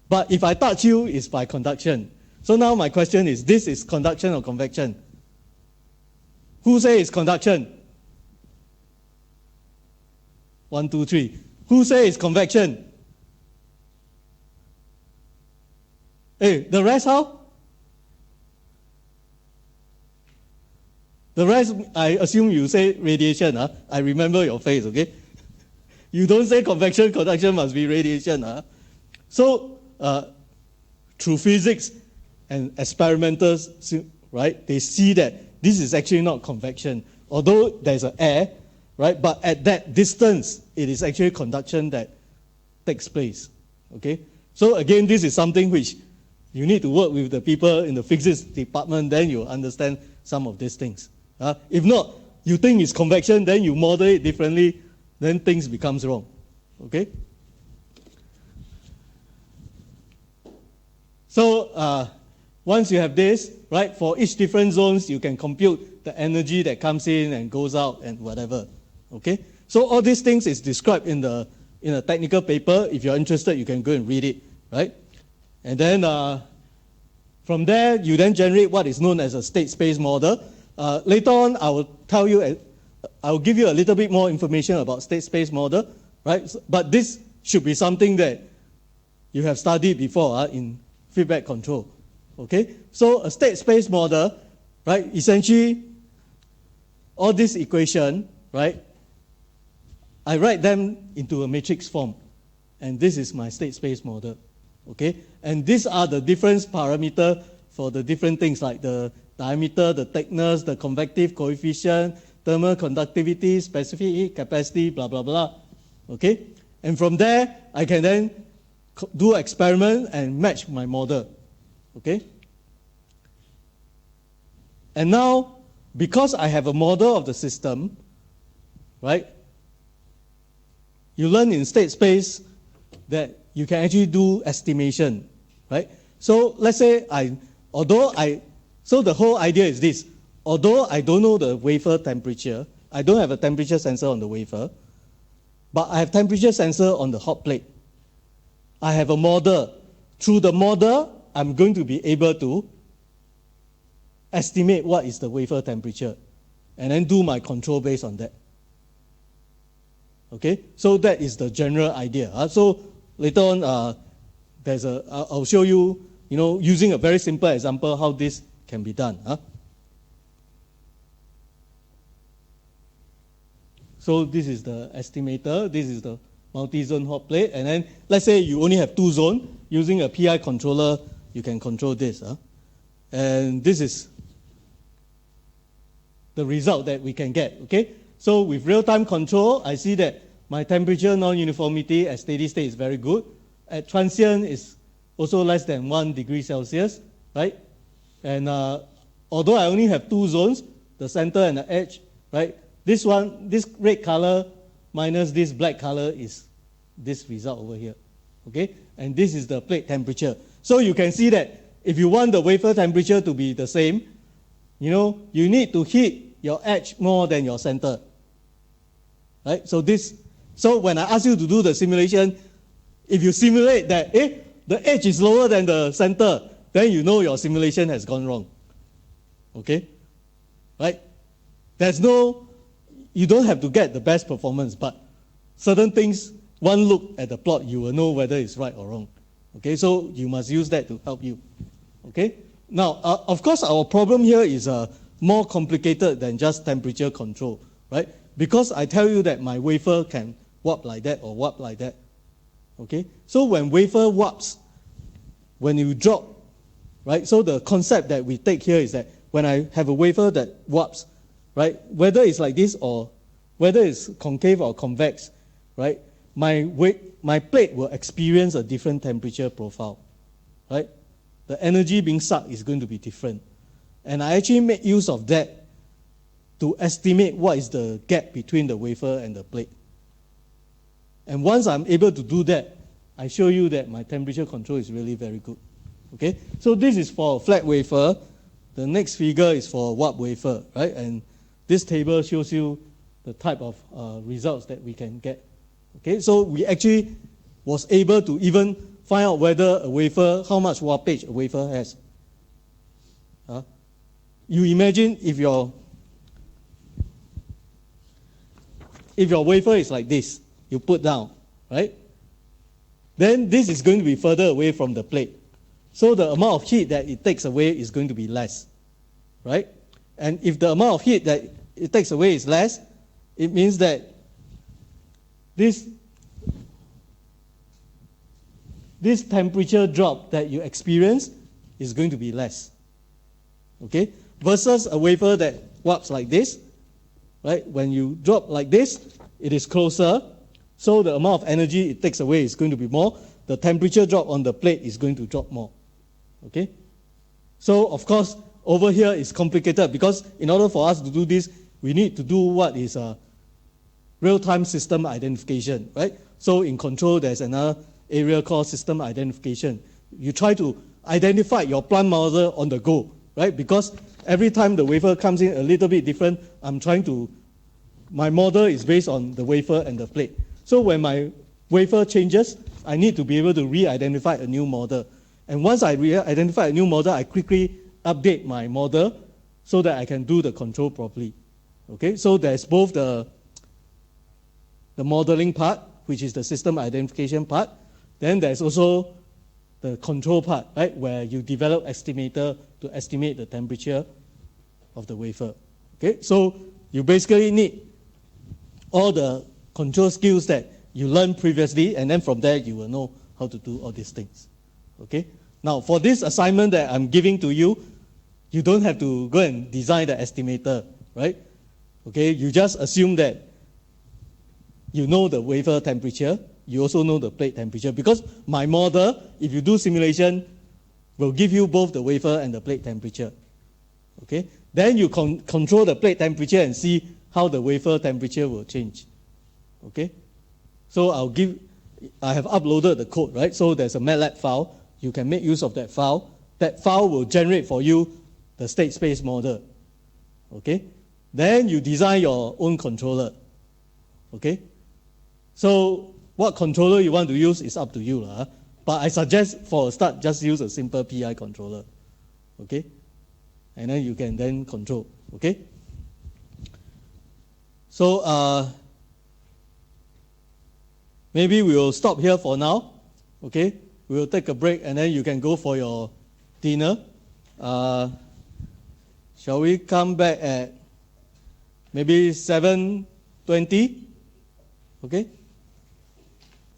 But if I touch you, it's by conduction. So now my question is, this is conduction or convection? Who say it's conduction? 1, 2, 3. Who say it's convection? Hey, the rest how? The rest, I assume you say radiation. I remember your face, okay? You don't say convection, conduction must be radiation. So, through physics and experimenters, right, they see that this is actually not convection. Although there's an air, right, but at that distance, it is actually conduction that takes place, okay? So again, this is something which you need to work with the people in the physics department, then you'll understand some of these things. If not, you think it's convection, then you model it differently, then things becomes wrong, okay? So once you have this, right, for each different zones, you can compute the energy that comes in and goes out and whatever, okay? So all these things is described in a technical paper. If you're interested, you can go and read it, right? And then from there, you then generate what is known as a state space model. Later on, I will tell you, I will give you a little bit more information about state space model, right? But this should be something that you have studied before in feedback control. Okay, so a state space model, right? Essentially, all this equation, right? I write them into a matrix form, and this is my state space model. Okay, and these are the difference parameter for the different things like the diameter, the thickness, the convective coefficient, thermal conductivity, specific heat capacity, blah blah blah. Okay, and from there I can then do experiment and match my model. Okay? And now, because I have a model of the system, right? You learn in state space that you can actually do estimation, right? So let's say so the whole idea is this. Although I don't know the wafer temperature, I don't have a temperature sensor on the wafer, but I have temperature sensor on the hot plate. I have a model. Through the model, I'm going to be able to estimate what is the wafer temperature and then do my control based on that. Okay, so that is the general idea. So later on, I'll show you, using a very simple example how this can be done. So this is the estimator, this is the multi-zone hot plate, and then let's say you only have 2 zones. Using a PI controller, you can control this. And this is the result that we can get. Okay, so with real-time control, I see that my temperature non-uniformity at steady state is very good. At transient, is also less than 1 degree Celsius, right? And although I only have 2 zones, the center and the edge, right? This red color minus this black color is this result over here. Okay? And this is the plate temperature. So you can see that if you want the wafer temperature to be the same, you need to heat your edge more than your center. Right? So when I ask you to do the simulation, if you simulate that, the edge is lower than the center, then you know your simulation has gone wrong. Okay? Right? You don't have to get the best performance, but certain things, one look at the plot, you will know whether it's right or wrong. Okay, so you must use that to help you. Okay, now, of course, our problem here is more complicated than just temperature control, right? Because I tell you that my wafer can warp like that or warp like that. Okay, so when wafer warps, when you drop, right? So the concept that we take here is that when I have a wafer that warps, right? Whether it's like this or whether it's concave or convex, right? My plate will experience a different temperature profile, right? The energy being sucked is going to be different. And I actually make use of that to estimate what is the gap between the wafer and the plate. And once I'm able to do that, I show you that my temperature control is really very good. Okay? So this is for a flat wafer. The next figure is for a warp wafer, right? And this table shows you the type of results that we can get. Okay, so we actually was able to even find out whether a wafer, how much warpage a wafer has. You imagine if your wafer is like this, you put down, right? Then this is going to be further away from the plate. So the amount of heat that it takes away is going to be less, right? And if the amount of heat that it takes away is less, it means that this temperature drop that you experience is going to be less. Okay? Versus a wafer that warps like this, right? When you drop like this, it is closer, so the amount of energy it takes away is going to be more. The temperature drop on the plate is going to drop more. Okay? So, of course, over here is complicated because in order for us to do this, we need to do what is a real-time system identification, right? So in control, there's another area called system identification. You try to identify your plant model on the go, right? Because every time the wafer comes in a little bit different, my model is based on the wafer and the plate. So when my wafer changes, I need to be able to re-identify a new model. And once I re-identify a new model, I quickly update my model so that I can do the control properly. Okay, so there's both the modeling part, which is the system identification part. Then there's also the control part, right, where you develop estimator to estimate the temperature of the wafer. Okay, so you basically need all the control skills that you learned previously, and then from there you will know how to do all these things. Okay, now for this assignment that I'm giving to you, you don't have to go and design the estimator, right? Okay, you just assume that you know the wafer temperature, you also know the plate temperature, because my model, if you do simulation, will give you both the wafer and the plate temperature. Okay, then you control the plate temperature and see how the wafer temperature will change. Okay, so I have uploaded the code, right? So there's a MATLAB file. You can make use of that file. That file will generate for you the state space model. Okay, then you design your own controller. Okay, so what controller you want to use is up to you, but I suggest for a start just use a simple PI controller. Okay, and then you can then control. Okay, so maybe we will stop here for now. Okay, we will take a break and then you can go for your dinner. Shall we come back at maybe 7:20? Okay.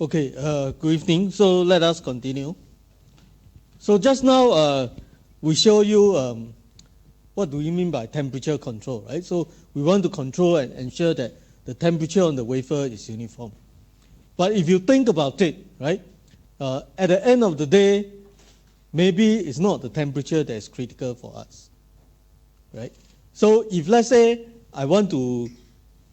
Okay, good evening. So let us continue. So just now we show you what do we mean by temperature control, right? So we want to control and ensure that the temperature on the wafer is uniform. But if you think about it, right, at the end of the day, maybe it's not the temperature that is critical for us, right? So if let's say I want to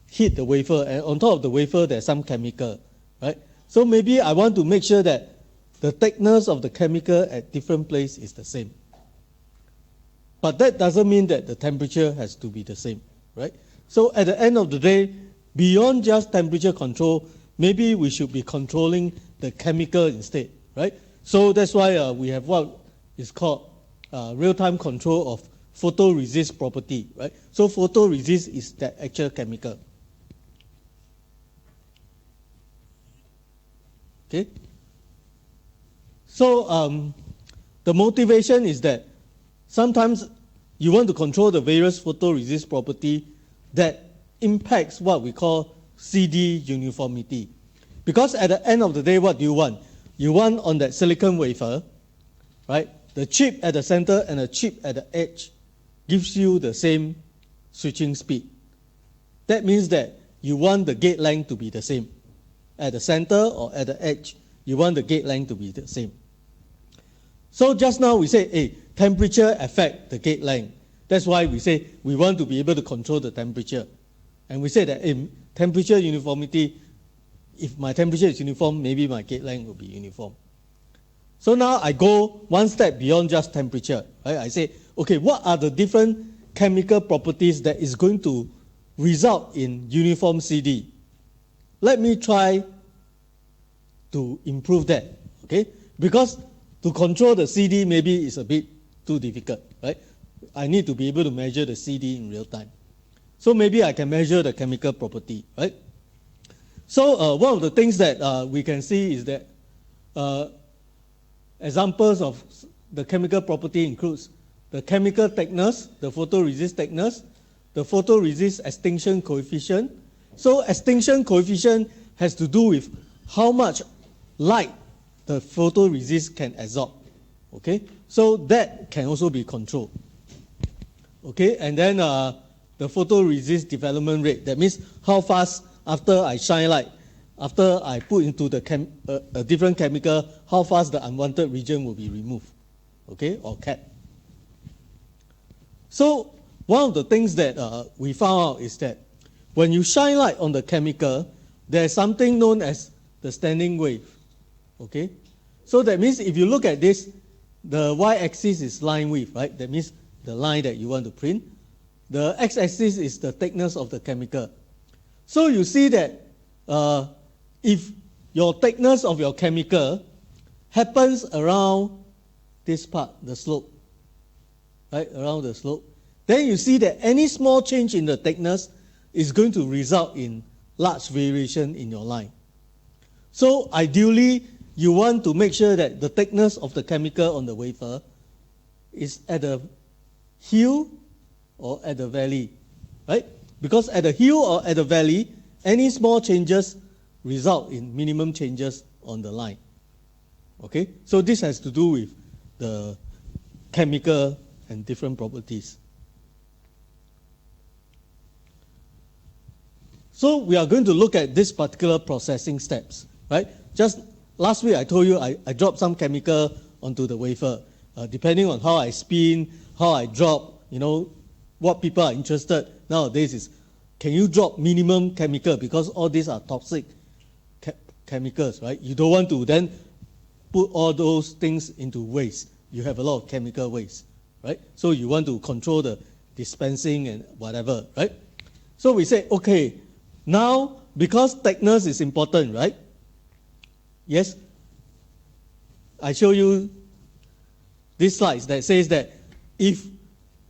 heat the wafer, and on top of the wafer there's some chemical, right? So maybe I want to make sure that the thickness of the chemical at different places is the same. But that doesn't mean that the temperature has to be the same, right? So at the end of the day, beyond just temperature control, maybe we should be controlling the chemical instead, right? So that's why we have what is called real-time control of photoresist property, right? So photoresist is that actual chemical. Okay. So the motivation is that sometimes you want to control the various photoresist property that impacts what we call CD uniformity. Because at the end of the day, what do you want? You want on that silicon wafer, right? The chip at the center and the chip at the edge gives you the same switching speed. That means that you want the gate length to be the same. At the center or at the edge, you want the gate length to be the same. So just now we say, hey, temperature affects the gate length. That's why we say we want to be able to control the temperature. And we say that hey, temperature uniformity, if my temperature is uniform, maybe my gate length will be uniform. So now I go one step beyond just temperature. Right? I say, okay, what are the different chemical properties that is going to result in uniform CD? Let me try to improve that, okay? Because to control the CD maybe is a bit too difficult, right? I need to be able to measure the CD in real time. So maybe I can measure the chemical property, right? So one of the things that we can see is that examples of the chemical property includes the chemical thickness, the photoresist thickness, the photoresist extinction coefficient. So extinction coefficient has to do with how much light the photoresist can absorb. Okay, so that can also be controlled. Okay, and then the photoresist development rate. That means how fast after I shine light, after I put into the a different chemical, how fast the unwanted region will be removed. Okay, or kept. So one of the things that we found out is that when you shine light on the chemical, there's something known as the standing wave. Okay, so that means if you look at this, the y-axis is line width, right? That means the line that you want to print. The x-axis is the thickness of the chemical. So you see that if your thickness of your chemical happens around this part, the slope, right, around the slope, then you see that any small change in the thickness is going to result in large variation in your line. So ideally, you want to make sure that the thickness of the chemical on the wafer is at the hill or at the valley, right? Because at the hill or at the valley, any small changes result in minimum changes on the line. Okay, so this has to do with the chemical and different properties. So we are going to look at this particular processing steps, right? Just last week I told you I dropped some chemical onto the wafer. Depending on how I spin, how I drop, what people are interested nowadays is, can you drop minimum chemical, because all these are toxic chemicals, right? You don't want to then put all those things into waste. You have a lot of chemical waste, right? So you want to control the dispensing and whatever, right? So we say, okay, now because thickness is important, right? Yes? I show you these slides that says that if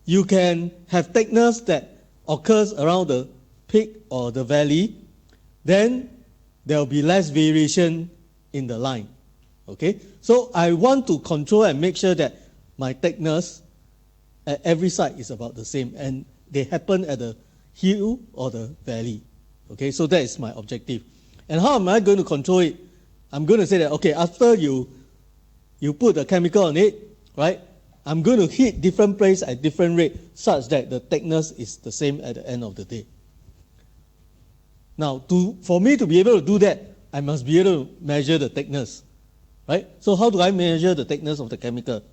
you can have thickness that occurs around the peak or the valley, then there will be less variation in the line. Okay? So I want to control and make sure that my thickness at every side is about the same, and they happen at the hill or the valley. Okay? So that is my objective. And how am I going to control it? I'm going to say that, okay, after you put the chemical on it, right, I'm going to hit different places at different rate such that the thickness is the same at the end of the day. Now, for me to be able to do that, I must be able to measure the thickness, right? So how do I measure the thickness of the chemical?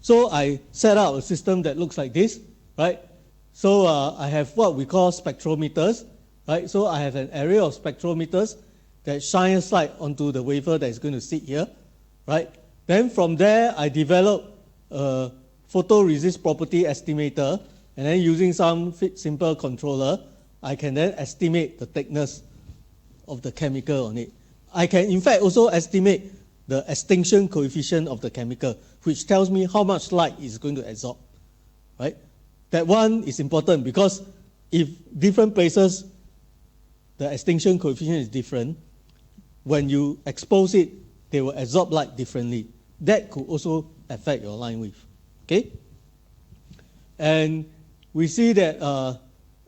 So I set up a system that looks like this, right? So I have what we call spectrometers, right? So I have an array of spectrometers that shine a light onto the wafer that is going to sit here, right? Then from there, I develop a photoresist property estimator, and then using some simple controller, I can then estimate the thickness of the chemical on it. I can, in fact, also estimate the extinction coefficient of the chemical, which tells me how much light it's going to absorb, right? That one is important because if different places, the extinction coefficient is different, when you expose it, they will absorb light differently. That could also affect your line width, okay? And we see that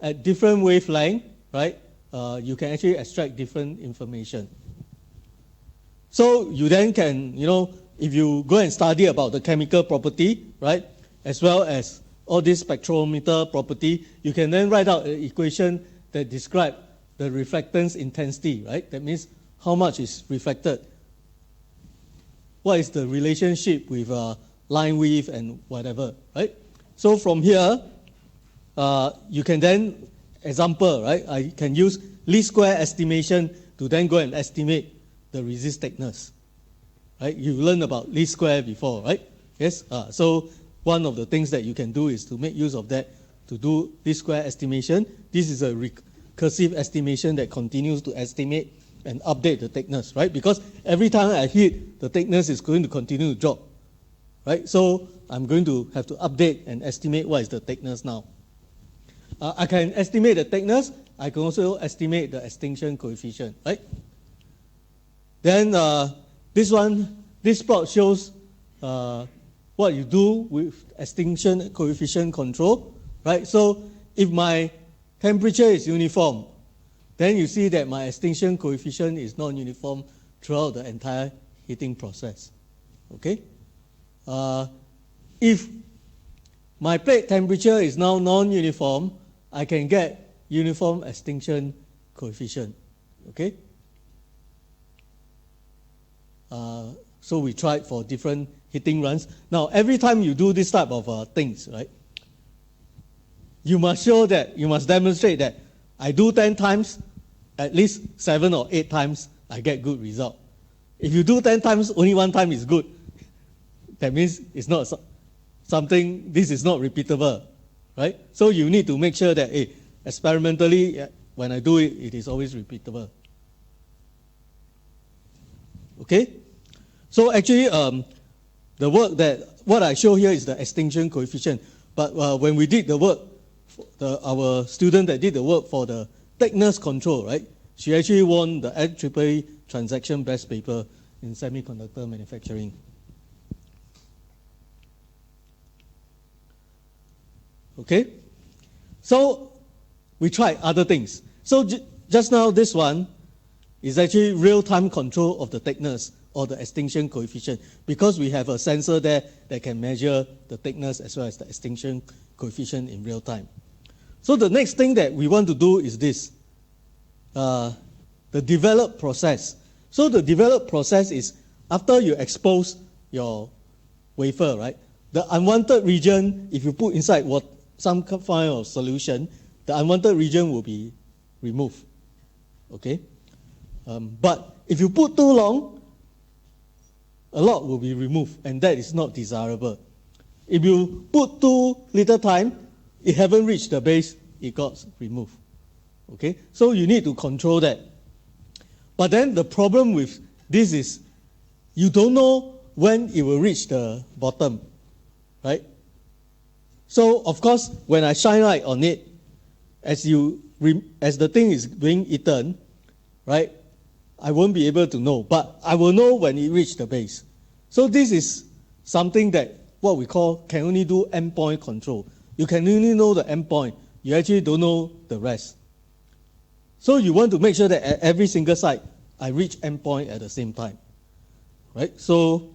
at different wavelength, right, you can actually extract different information. So you then can, if you go and study about the chemical property, right, as well as all this spectrometer property, you can then write out an equation that describes the reflectance intensity, right? That means how much is reflected. What is the relationship with line width and whatever, right? So from here, you can then, example, right? I can use least square estimation to then go and estimate the resist thickness, right? You learned about least square before, right? Yes. So one of the things that you can do is to make use of that to do least square estimation. This is a recursive estimation that continues to estimate and update the thickness, right? Because every time I hit, the thickness is going to continue to drop, right? So I'm going to have to update and estimate what is the thickness now. I can estimate the thickness. I can also estimate the extinction coefficient, right? Then this plot shows what you do with extinction coefficient control, right? So if my temperature is uniform, then you see that my extinction coefficient is non-uniform throughout the entire heating process, okay? If my plate temperature is now non-uniform, I can get uniform extinction coefficient, okay? So we tried for different heating runs. Now, every time you do this type of things, right, you must show that, you must demonstrate that I do 10 times, at least 7 or 8 times, I get good result. If you do 10 times, only 1 time is good. That means it's not something, this is not repeatable, right? So you need to make sure that, hey, experimentally, when I do it, it is always repeatable. Okay? So actually, the work what I show here is the extinction coefficient. But when we did the work, our student that did the work for the thickness control, right? She actually won the IEEE Transaction Best Paper in Semiconductor Manufacturing. Okay? So we tried other things. So just now, this one is actually real-time control of the thickness or the extinction coefficient, because we have a sensor there that can measure the thickness as well as the extinction coefficient in real time. So the next thing that we want to do is this, the develop process. So the develop process is after you expose your wafer, right? The unwanted region, if you put inside some kind of solution, the unwanted region will be removed. Okay? But if you put too long, a lot will be removed, and that is not desirable. If you put too little time, it haven't reached the base, it got removed. Okay? So you need to control that. But then the problem with this is you don't know when it will reach the bottom, right? So of course, when I shine light on it, as the thing is being eaten, right, I won't be able to know, but I will know when it reached the base. So this is something that what we call can only do endpoint control. You can only know the endpoint. You actually don't know the rest. So you want to make sure that at every single site, I reach endpoint at the same time, right? So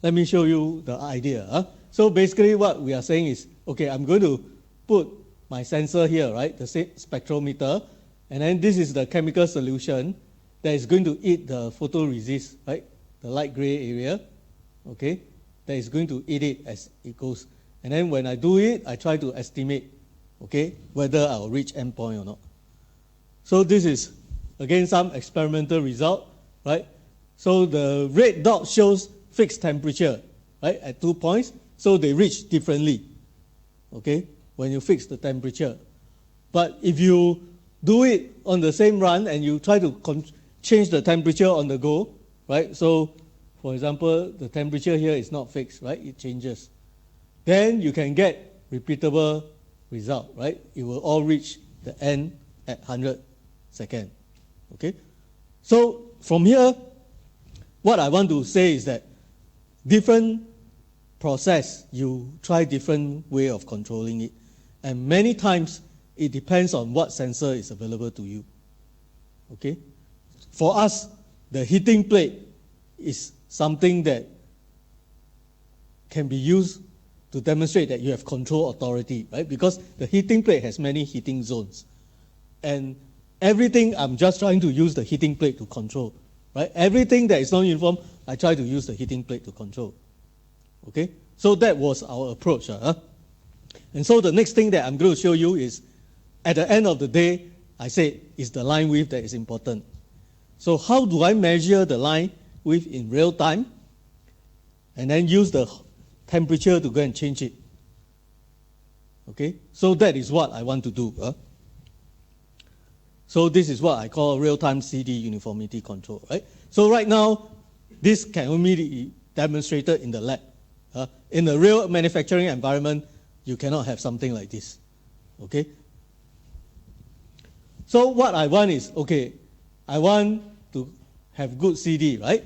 let me show you the idea. So basically what we are saying is, okay, I'm going to put my sensor here, right, the spectrometer, and then this is the chemical solution that is going to eat the photoresist, right, the light gray area, okay, that is going to eat it as it goes. And then when I do it, I try to estimate, okay, whether I'll reach endpoint or not. So this is, again, some experimental result, right? So the red dot shows fixed temperature, right, at 2 points. So they reach differently, okay, when you fix the temperature. But if you do it on the same run and you try to change the temperature on the go, right? So, for example, the temperature here is not fixed, right? It changes. Then you can get repeatable result, right? It will all reach the end at 100 seconds, okay? So from here, what I want to say is that different process, you try different way of controlling it. And many times, it depends on what sensor is available to you. Okay? For us, the heating plate is something that can be used to demonstrate that you have control authority, right? Because the heating plate has many heating zones. And everything, I'm just trying to use the heating plate to control, right? Everything that is non-uniform, I try to use the heating plate to control. Okay? So that was our approach. And so the next thing that I'm going to show you is, at the end of the day, I said, it's the line width that is important. So how do I measure the line width in real time? And then use the temperature to go and change it. Okay? So that is what I want to do. So this is what I call real-time CD uniformity control, right? So right now, this can only be demonstrated in the lab. In the real manufacturing environment, you cannot have something like this. Okay? So what I want is, okay, I want to have good CD, right?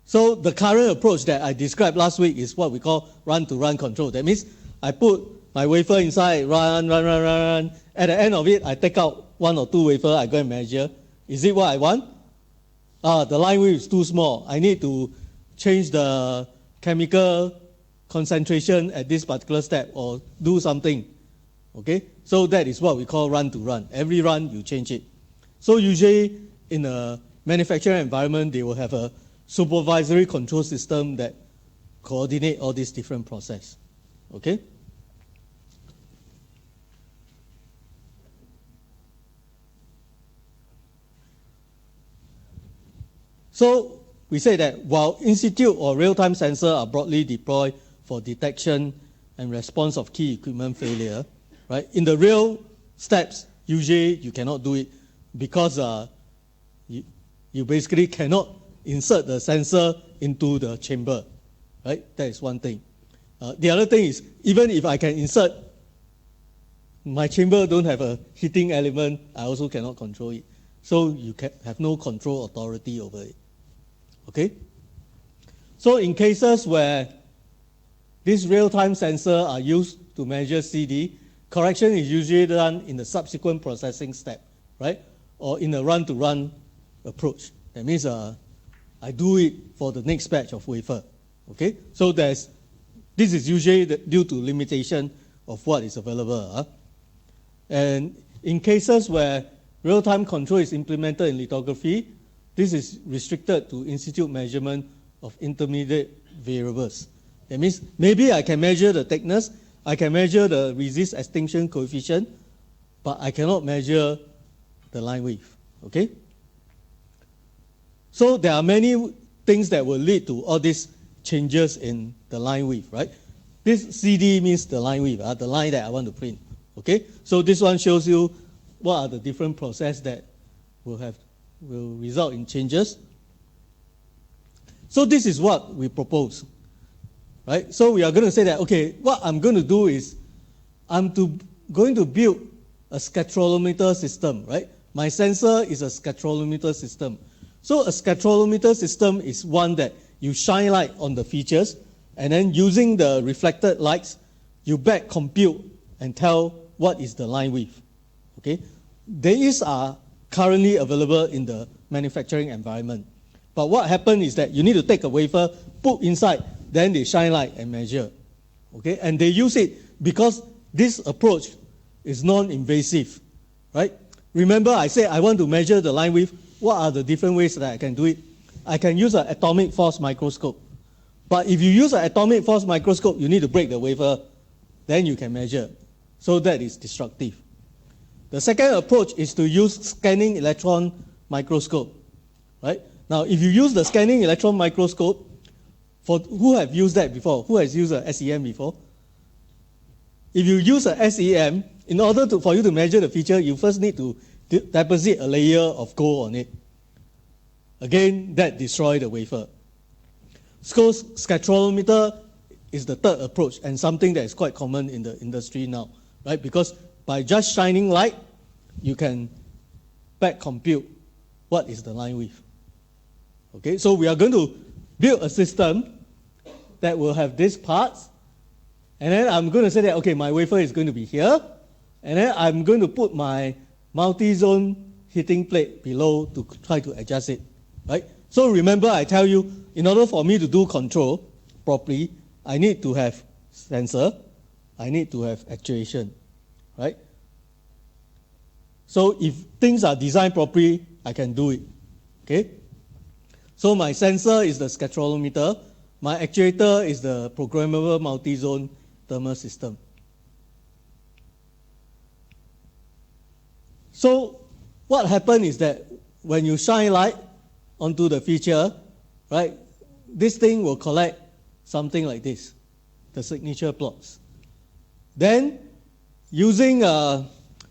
So the current approach that I described last week is what we call run-to-run control. That means I put my wafer inside, run. At the end of it, I take out 1 or 2 wafer, I go and measure. Is it what I want? The line width is too small. I need to change the chemical concentration at this particular step or do something. Okay? So that is what we call run-to-run. Every run, you change it. So usually in a manufacturing environment, they will have a supervisory control system that coordinate all these different processes. Okay? So we say that while in-situ or real-time sensors are broadly deployed for detection and response of key equipment failure, right? In the real steps, usually you cannot do it because you basically cannot insert the sensor into the chamber, right? That is one thing. The other thing is, even if I can insert my chamber don't have a heating element, I also cannot control it. So you can have no control authority over it. Okay? So in cases where these real-time sensors are used to measure CD, correction is usually done in the subsequent processing step, right? Or in a run-to-run approach. That means I do it for the next batch of wafer. Okay? So this is usually due to limitation of what is available. And in cases where real-time control is implemented in lithography, this is restricted to in-situ measurement of intermediate variables. That means maybe I can measure the thickness, I can measure the resist extinction coefficient, but I cannot measure the line width. Okay? So there are many things that will lead to all these changes in the line width, right? This CD means the line width, the line that I want to print. Okay? So this one shows you what are the different processes that will result in changes. So this is what we propose. Right? So we are going to say that, okay, what I'm going to do is I'm going to build a spectrometer system, right? My sensor is a spectrometer system. So a spectrometer system is one that you shine light on the features, and then using the reflected lights, you back compute and tell what is the line width. Okay? These are currently available in the manufacturing environment. But what happens is that you need to take a wafer, put inside, then they shine light and measure. Okay? And they use it because this approach is non-invasive. Right? Remember I said I want to measure the line width. What are the different ways that I can do it? I can use an atomic force microscope. But if you use an atomic force microscope, you need to break the wafer, then you can measure. So that is destructive. The second approach is to use scanning electron microscope. Right? Now, if you use the scanning electron microscope, for who have used that before? Who has used a SEM before? If you use a SEM, in order for you to measure the feature, you first need to deposit a layer of gold on it. Again, that destroys the wafer. So spectrometer is the third approach and something that is quite common in the industry now, right? Because by just shining light, you can back compute what is the line width. Okay, so we are going to build a system that will have these parts, and then I'm going to say that, okay, my wafer is going to be here, and then I'm going to put my multi-zone heating plate below to try to adjust it, right? So remember I tell you, in order for me to do control properly, I need to have sensor, I need to have actuation, right? So if things are designed properly, I can do it, okay? So my sensor is the spectrometer, my actuator is the programmable multi-zone thermal system. So what happens is that when you shine light onto the feature, right, this thing will collect something like this, the signature plots. Then, using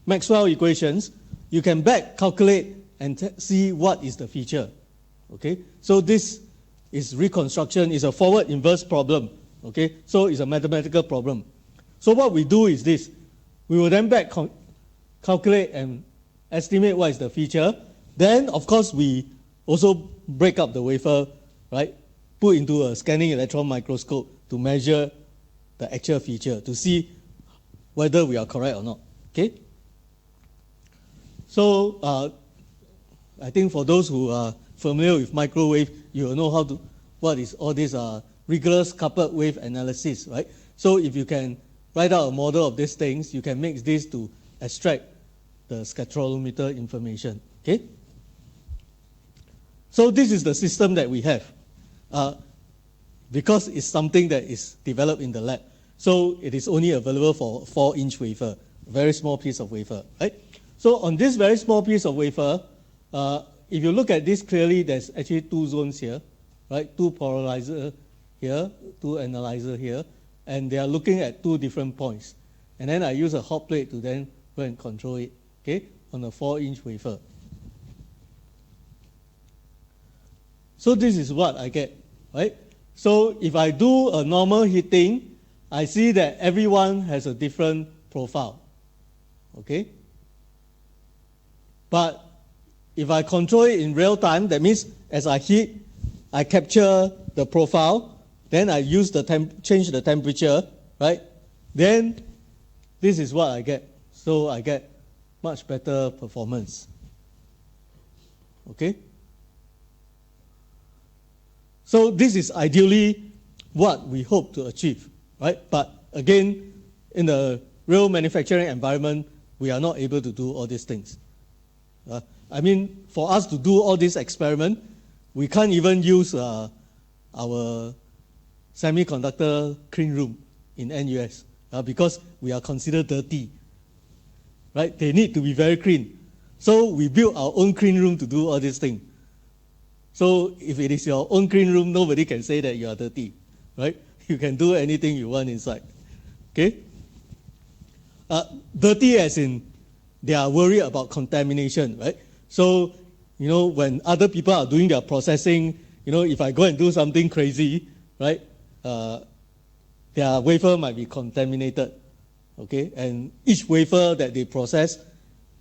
Maxwell equations, you can back calculate and see what is the feature. Okay, so this is reconstruction, is a forward inverse problem. Okay, so it's a mathematical problem. So what we do is this: we will then back calculate and estimate what is the feature. Then, of course, we also break up the wafer, right? Put into a scanning electron microscope to measure the actual feature to see whether we are correct or not. Okay. So I think for those who are familiar with microwave, you will know what is all this rigorous coupled wave analysis, right? So if you can write out a model of these things, you can mix this to extract the spectrometer information. Okay. So this is the system that we have, because it's something that is developed in the lab. So it is only available for a 4-inch wafer, a very small piece of wafer, right? So on this very small piece of wafer, if you look at this clearly, there's actually 2 zones here, right? 2 polarizer here, 2 analyzer here, and they are looking at 2 different points. And then I use a hot plate to then go and control it, okay, on a 4-inch wafer. So this is what I get, right? So if I do a normal heating, I see that everyone has a different profile. Okay? But if I control it in real time, that means as I heat, I capture the profile, then I use the change the temperature, right? Then this is what I get. So I get much better performance. Okay? So this is ideally what we hope to achieve, right? But again, in the real manufacturing environment, we are not able to do all these things. I mean, for us to do all this experiment, we can't even use our semiconductor clean room in NUS because we are considered dirty, right? They need to be very clean. So we built our own clean room to do all these things. So if it is your own clean room, nobody can say that you are dirty, right? You can do anything you want inside. Okay? Dirty as in they are worried about contamination, right? So, when other people are doing their processing, if I go and do something crazy, right, their wafer might be contaminated, okay? And each wafer that they process,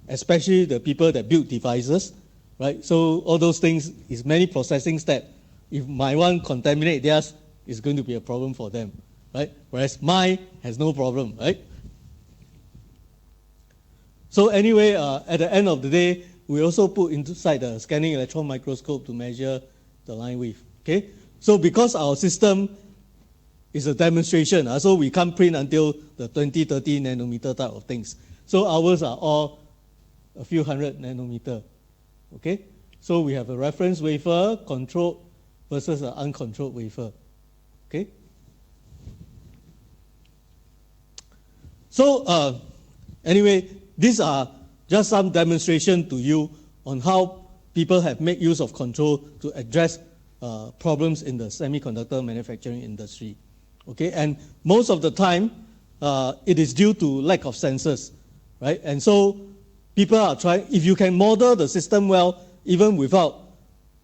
especially the people that build devices, right? So all those things is many processing steps. If my one contaminate theirs, it's going to be a problem for them, right? Whereas mine has no problem, right? So anyway, at the end of the day, we also put inside the scanning electron microscope to measure the line width. Okay? So because our system is a demonstration, so we can't print until the 20, 30 nanometer type of things. So ours are all a few hundred nanometer. Okay? So we have a reference wafer, controlled versus an uncontrolled wafer. Okay? So anyway, these are just some demonstration to you on how people have made use of control to address problems in the semiconductor manufacturing industry. Okay, and most of the time, it is due to lack of sensors, right? And so people are trying, if you can model the system well, even without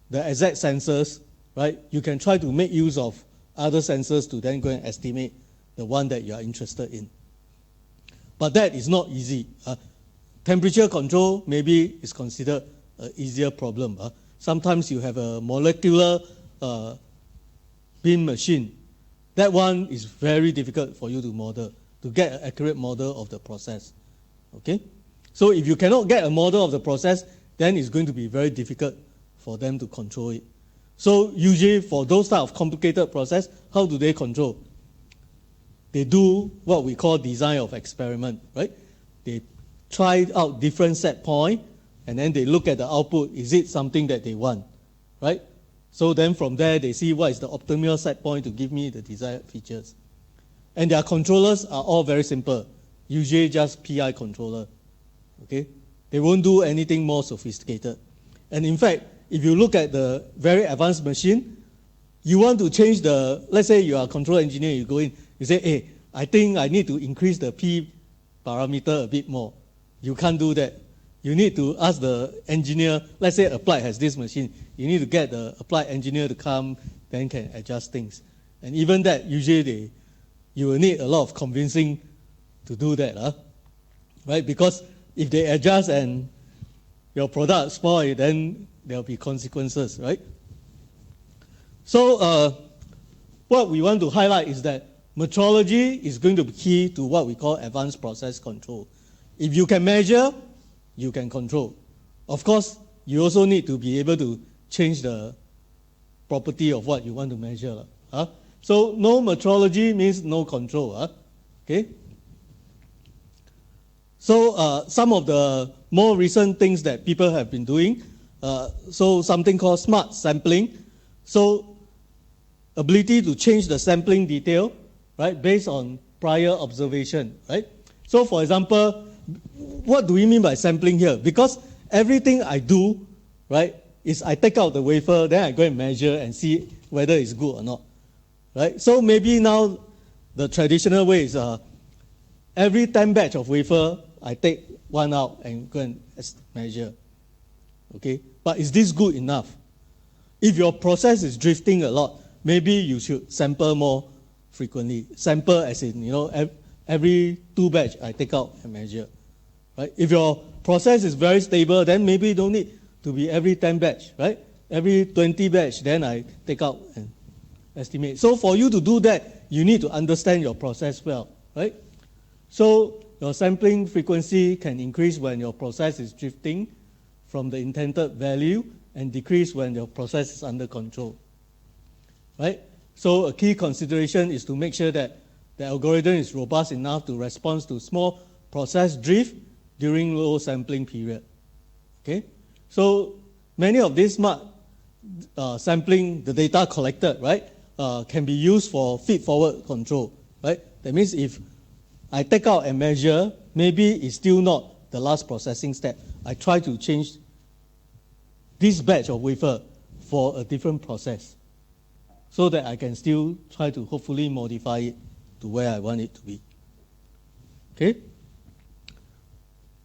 the exact sensors, right, you can try to make use of other sensors to then go and estimate the one that you are interested in. But that is not easy. Temperature control maybe is considered an easier problem. Sometimes you have a molecular beam machine. That one is very difficult for you to model, to get an accurate model of the process. Okay? So if you cannot get a model of the process, then it's going to be very difficult for them to control it. So usually for those type of complicated process, how do they control? They do what we call design of experiment, right? They try out different set point, and then they look at the output. Is it something that they want, right? So then from there, they see what is the optimal set point to give me the desired features. And their controllers are all very simple, usually just PI controller, okay? They won't do anything more sophisticated. And in fact, if you look at the very advanced machine, you want to change the, let's say you are a control engineer, you go in, you say, hey, I think I need to increase the P parameter a bit more. You can't do that. You need to ask the engineer, let's say Applied has this machine, you need to get the Applied engineer to come, then can adjust things. And even that, usually you will need a lot of convincing to do that, right? Because if they adjust and your product spoil, then there will be consequences, right? So what we want to highlight is that metrology is going to be key to what we call advanced process control. If you can measure, you can control. Of course, you also need to be able to change the property of what you want to measure. So no metrology means no control. Okay? So some of the more recent things that people have been doing, so something called smart sampling. So ability to change the sampling detail, right, based on prior observation, right? So for example, what do we mean by sampling here? Because everything I do, right, is I take out the wafer, then I go and measure and see whether it's good or not, right? So maybe now the traditional way is every 10 batch of wafer, I take one out and go and measure, okay? But is this good enough? If your process is drifting a lot, maybe you should sample more frequently. Sample as in, every 2 batch I take out and measure. right? If your process is very stable, then maybe you don't need to be every 10 batch, right? Every 20 batch, then I take out and estimate. So for you to do that, you need to understand your process well, right? So your sampling frequency can increase when your process is drifting from the intended value and decrease when your process is under control, right? So a key consideration is to make sure that the algorithm is robust enough to respond to small process drift during low sampling period, okay? So many of these smart sampling, the data collected, right, can be used for feed-forward control, right? That means if I take out and measure, maybe it's still not the last processing step. I try to change this batch of wafer for a different process so that I can still try to hopefully modify it to where I want it to be. Okay?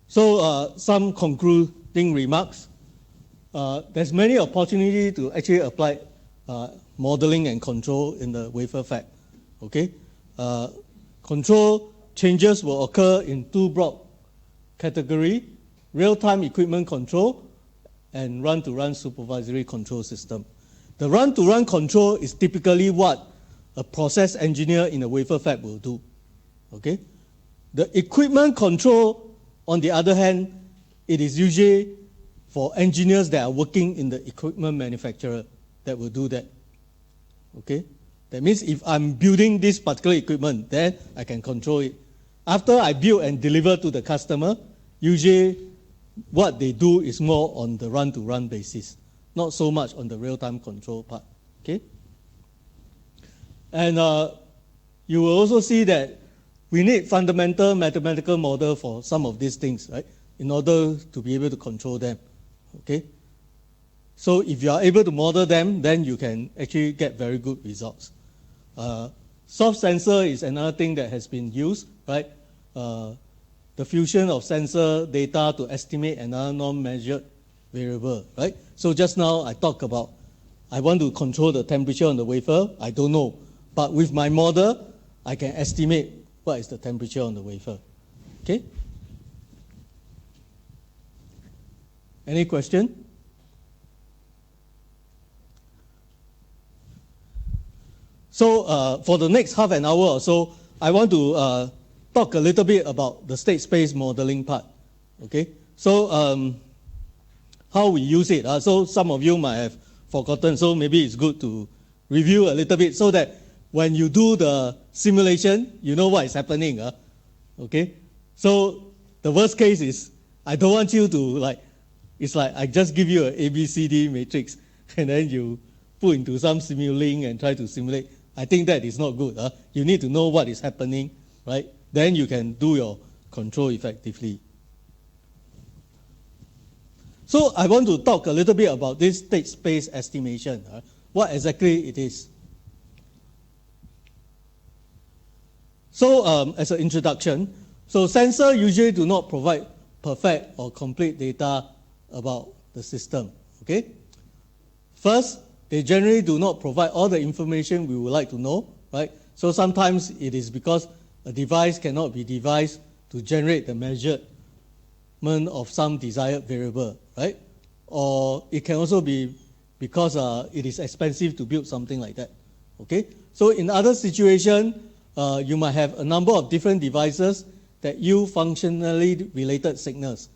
So some concluding remarks. There's many opportunity to actually apply modeling and control in the wafer fab. Okay? Control changes will occur in two broad categories: real-time equipment control and run-to-run supervisory control system. The run-to-run control is typically what a process engineer in a wafer fab will do. Okay? The equipment control, on the other hand, it is usually for engineers that are working in the equipment manufacturer that will do that. Okay? That means if I'm building this particular equipment, then I can control it. After I build and deliver to the customer, usually what they do is more on the run-to-run basis, not so much on the real-time control part. Okay? And you will also see that we need fundamental mathematical model for some of these things, right, in order to be able to control them. Okay? So if you are able to model them, then you can actually get very good results. Soft sensor is another thing that has been used, right? The fusion of sensor data to estimate another non-measured variable, right? So just now I talked about, I want to control the temperature on the wafer, I don't know. But with my model, I can estimate what is the temperature on the wafer. Okay? Any question? So for the next half an hour or so, I want to talk a little bit about the state space modeling part. Okay? So how we use it. So some of you might have forgotten, so maybe it's good to review a little bit so that when you do the simulation, you know what is happening. Okay? So the worst case is, I don't want you to it's like I just give you an ABCD matrix and then you put into some simulink and try to simulate. I think that is not good. You need to know what is happening, right? Then you can do your control effectively. So I want to talk a little bit about this state space estimation, what exactly it is. So as an introduction, so sensors usually do not provide perfect or complete data about the system. Okay? First, they generally do not provide all the information we would like to know, right? So sometimes it is because a device cannot be devised to generate the measurement of some desired variable, right? Or it can also be because it is expensive to build something like that. Okay? So in other situations, you might have a number of different devices that yield functionally related signals.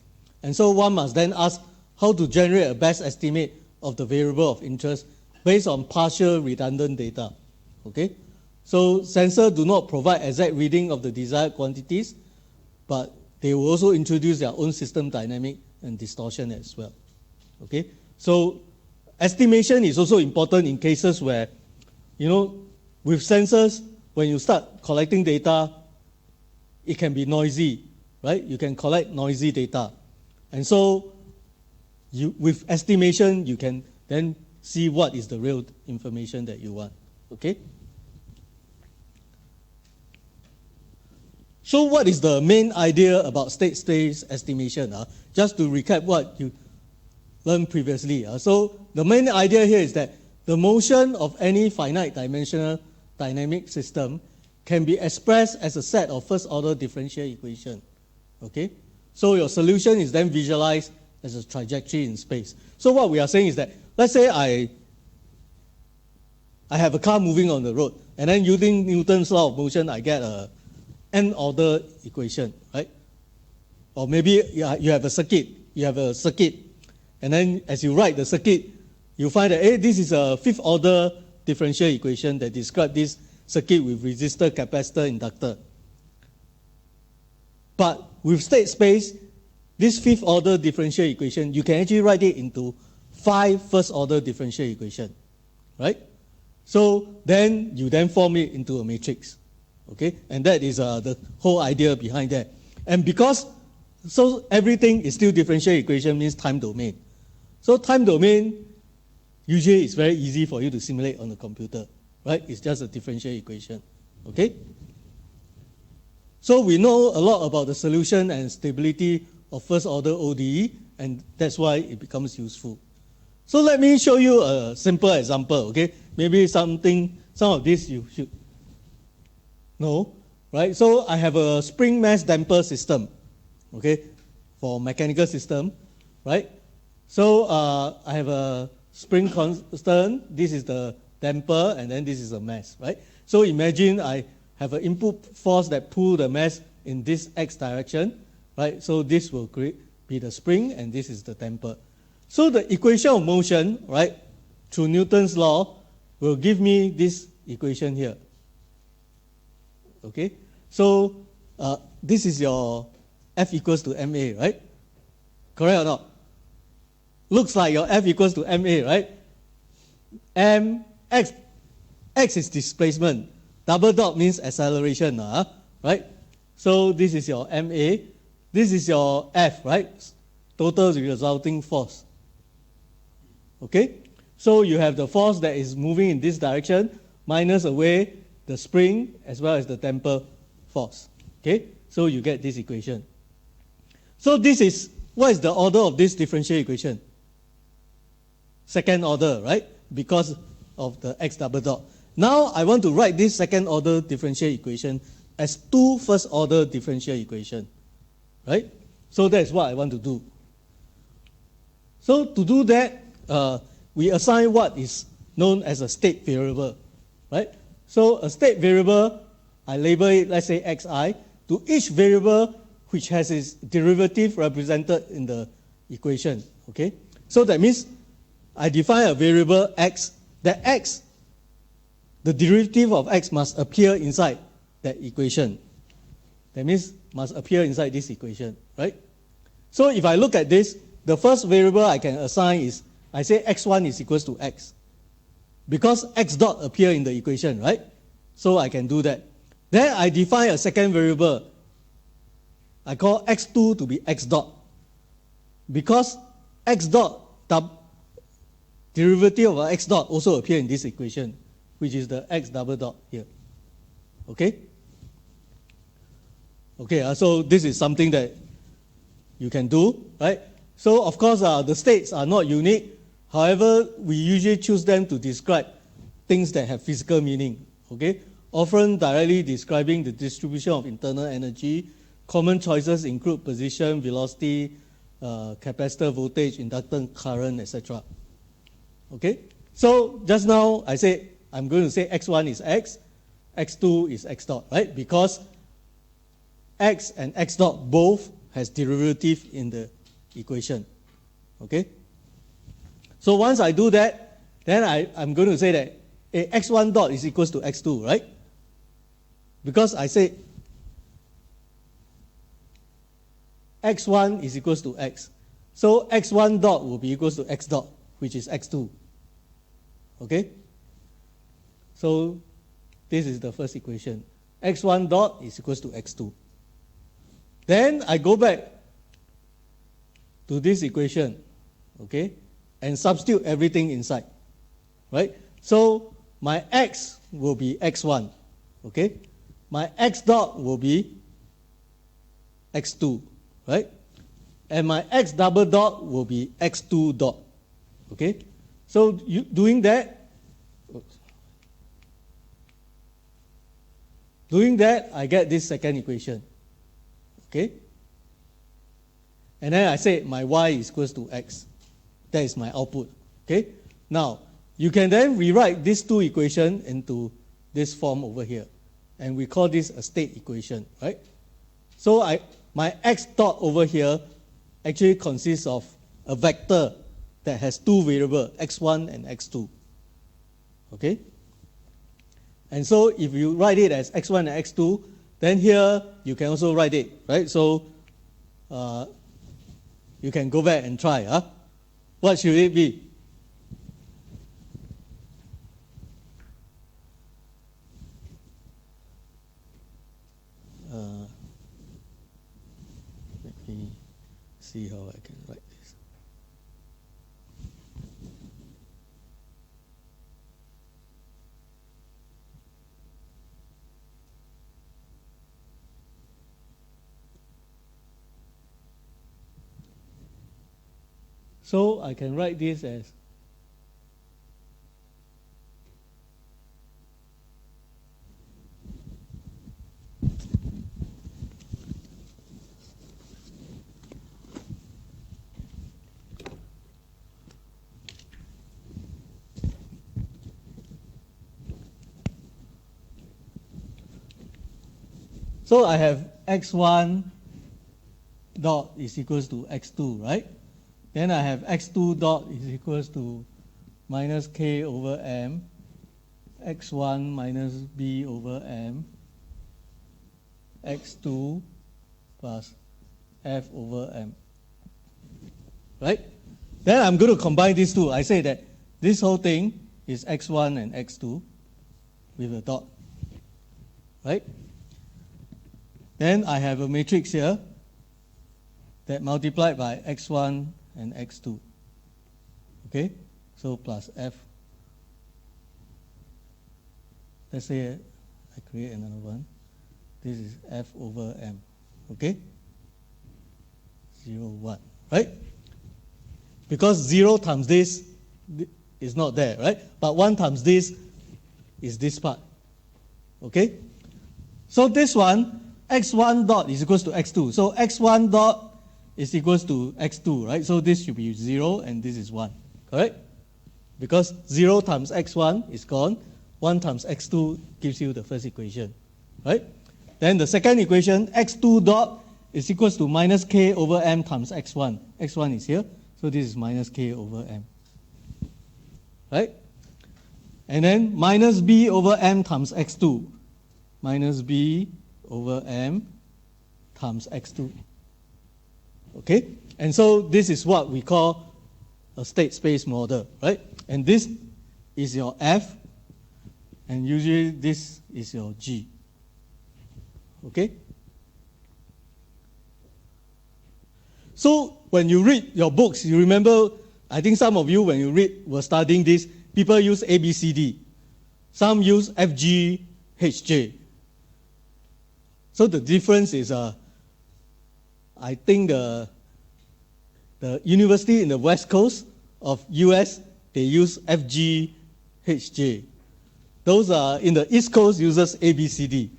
And so one must then ask how to generate a best estimate of the variable of interest based on partial redundant data. Okay? So sensors do not provide exact reading of the desired quantities, but they will also introduce their own system dynamic and distortion as well. Okay? So estimation is also important in cases where, with sensors, when you start collecting data, it can be noisy, right? You can collect noisy data. And so with estimation, you can then see what is the real information that you want. Okay? So what is the main idea about state space estimation? Just to recap what you learned previously. So the main idea here is that the motion of any finite dimensional dynamic system can be expressed as a set of first-order differential equations. Okay? So your solution is then visualized as a trajectory in space. So what we are saying is that, let's say I have a car moving on the road, and then using Newton's law of motion, I get a n-order equation, right? Or maybe you have a circuit. You have a circuit, and then as you write the circuit, you find that, hey, this is a fifth-order differential equation that describes this circuit with resistor, capacitor, inductor. But with state space, this fifth-order differential equation, you can actually write it into 5 first-order differential equations, right? So then you then form it into a matrix, okay? And that is the whole idea behind that. And because so everything is still differential equation means time domain. So time domain usually is very easy for you to simulate on the computer, right? It's just a differential equation, okay? So we know a lot about the solution and stability of first-order ODE, and that's why it becomes useful. So let me show you a simple example, okay? Maybe some of this you should know, right? So I have a spring mass damper system, okay, for mechanical system, right? So I have a spring constant, this is the damper, and then this is the mass, right? So imagine I have an input force that pull the mass in this x direction, right? So this will be the spring, and this is the damper. So the equation of motion, right, through Newton's law, will give me this equation here. Okay? So this is your F equals to ma, right? Correct or not? Looks like your F equals to ma, right? X is displacement. Double dot means acceleration, right? So this is your ma. This is your F, right? Total resulting force. Okay? So you have the force that is moving in this direction, minus away the spring as well as the damper force. Okay? So you get this equation. So what is the order of this differential equation? Second order, right? Because of the x double dot. Now I want to write this second order differential equation as 2 first order differential equations. Right? So that's what I want to do. So to do that, we assign what is known as a state variable, right? So a state variable, I label it, let's say xi, to each variable which has its derivative represented in the equation, okay? So that means I define a variable x, that x, the derivative of x must appear inside that equation. That means must appear inside this equation, right? So if I look at this, the first variable I can assign is, I say x1 is equals to x. Because x dot appear in the equation, right? So I can do that. Then I define a second variable. I call x2 to be x dot. Because x dot, derivative of x dot also appear in this equation, which is the x double dot here. Okay? Okay, so this is something that you can do, right? So of course, the states are not unique. However, we usually choose them to describe things that have physical meaning, okay? Often directly describing the distribution of internal energy. Common choices include position, velocity, capacitor voltage, inductance current, etc. Okay? So just now I say I'm going to say x1 is x, x2 is x dot, right? Because x and x dot both has derivative in the equation. Okay? So once I do that, then I'm going to say that x1 dot is equals to x2, right? Because I say x1 is equals to x. So x1 dot will be equals to x dot, which is x2. Okay? So this is the first equation. x1 dot is equals to x2. Then I go back to this equation, okay, and substitute everything inside, right? So my x will be x1, okay? My x dot will be x2, right? And my x double dot will be x2 dot, okay? So doing that, I get this second equation, okay? And then I say my y is equals to x. That is my output. Okay? Now, you can then rewrite these two equations into this form over here. And we call this a state equation, right? So my x dot over here actually consists of a vector that has two variables, x1 and x2. Okay? And so if you write it as x1 and x2, then here you can also write it, right? So you can go back and try. Huh? What should it be? Let me see how I can write this. So I can write this as so I have x1 dot is equals to x2, right? Then I have x2 dot is equals to minus k over m, x1 minus b over m, x2 plus f over m. Right? Then I'm going to combine these two. I say that this whole thing is x1 and x2 with a dot. Right? Then I have a matrix here that multiplied by x1 and x2. Okay? So plus f. Let's say I create another one. This is f over m. Okay? 0, 1. Right? Because 0 times this is not there, right? But 1 times this is this part. Okay? So this one, x1 dot is equals to x2. So x1 dot is equals to x2, right? So this should be 0 and this is 1, correct? Because 0 times x1 is gone. 1 times x2 gives you the first equation, right? Then the second equation, x2 dot is equals to minus k over m times x1. x1 is here, so this is minus k over m, right? And then minus b over m times x2. Minus b over m times x2. Okay? And so this is what we call a state space model, right? And this is your F, and usually this is your G. Okay? So when you read your books, you remember, I think some of you, when you were studying this, people use A, B, C, D. Some use F, G, H, J. So the difference is, I think the university in the West Coast of US, they use FG, HJ. Those are in the East Coast uses ABCD.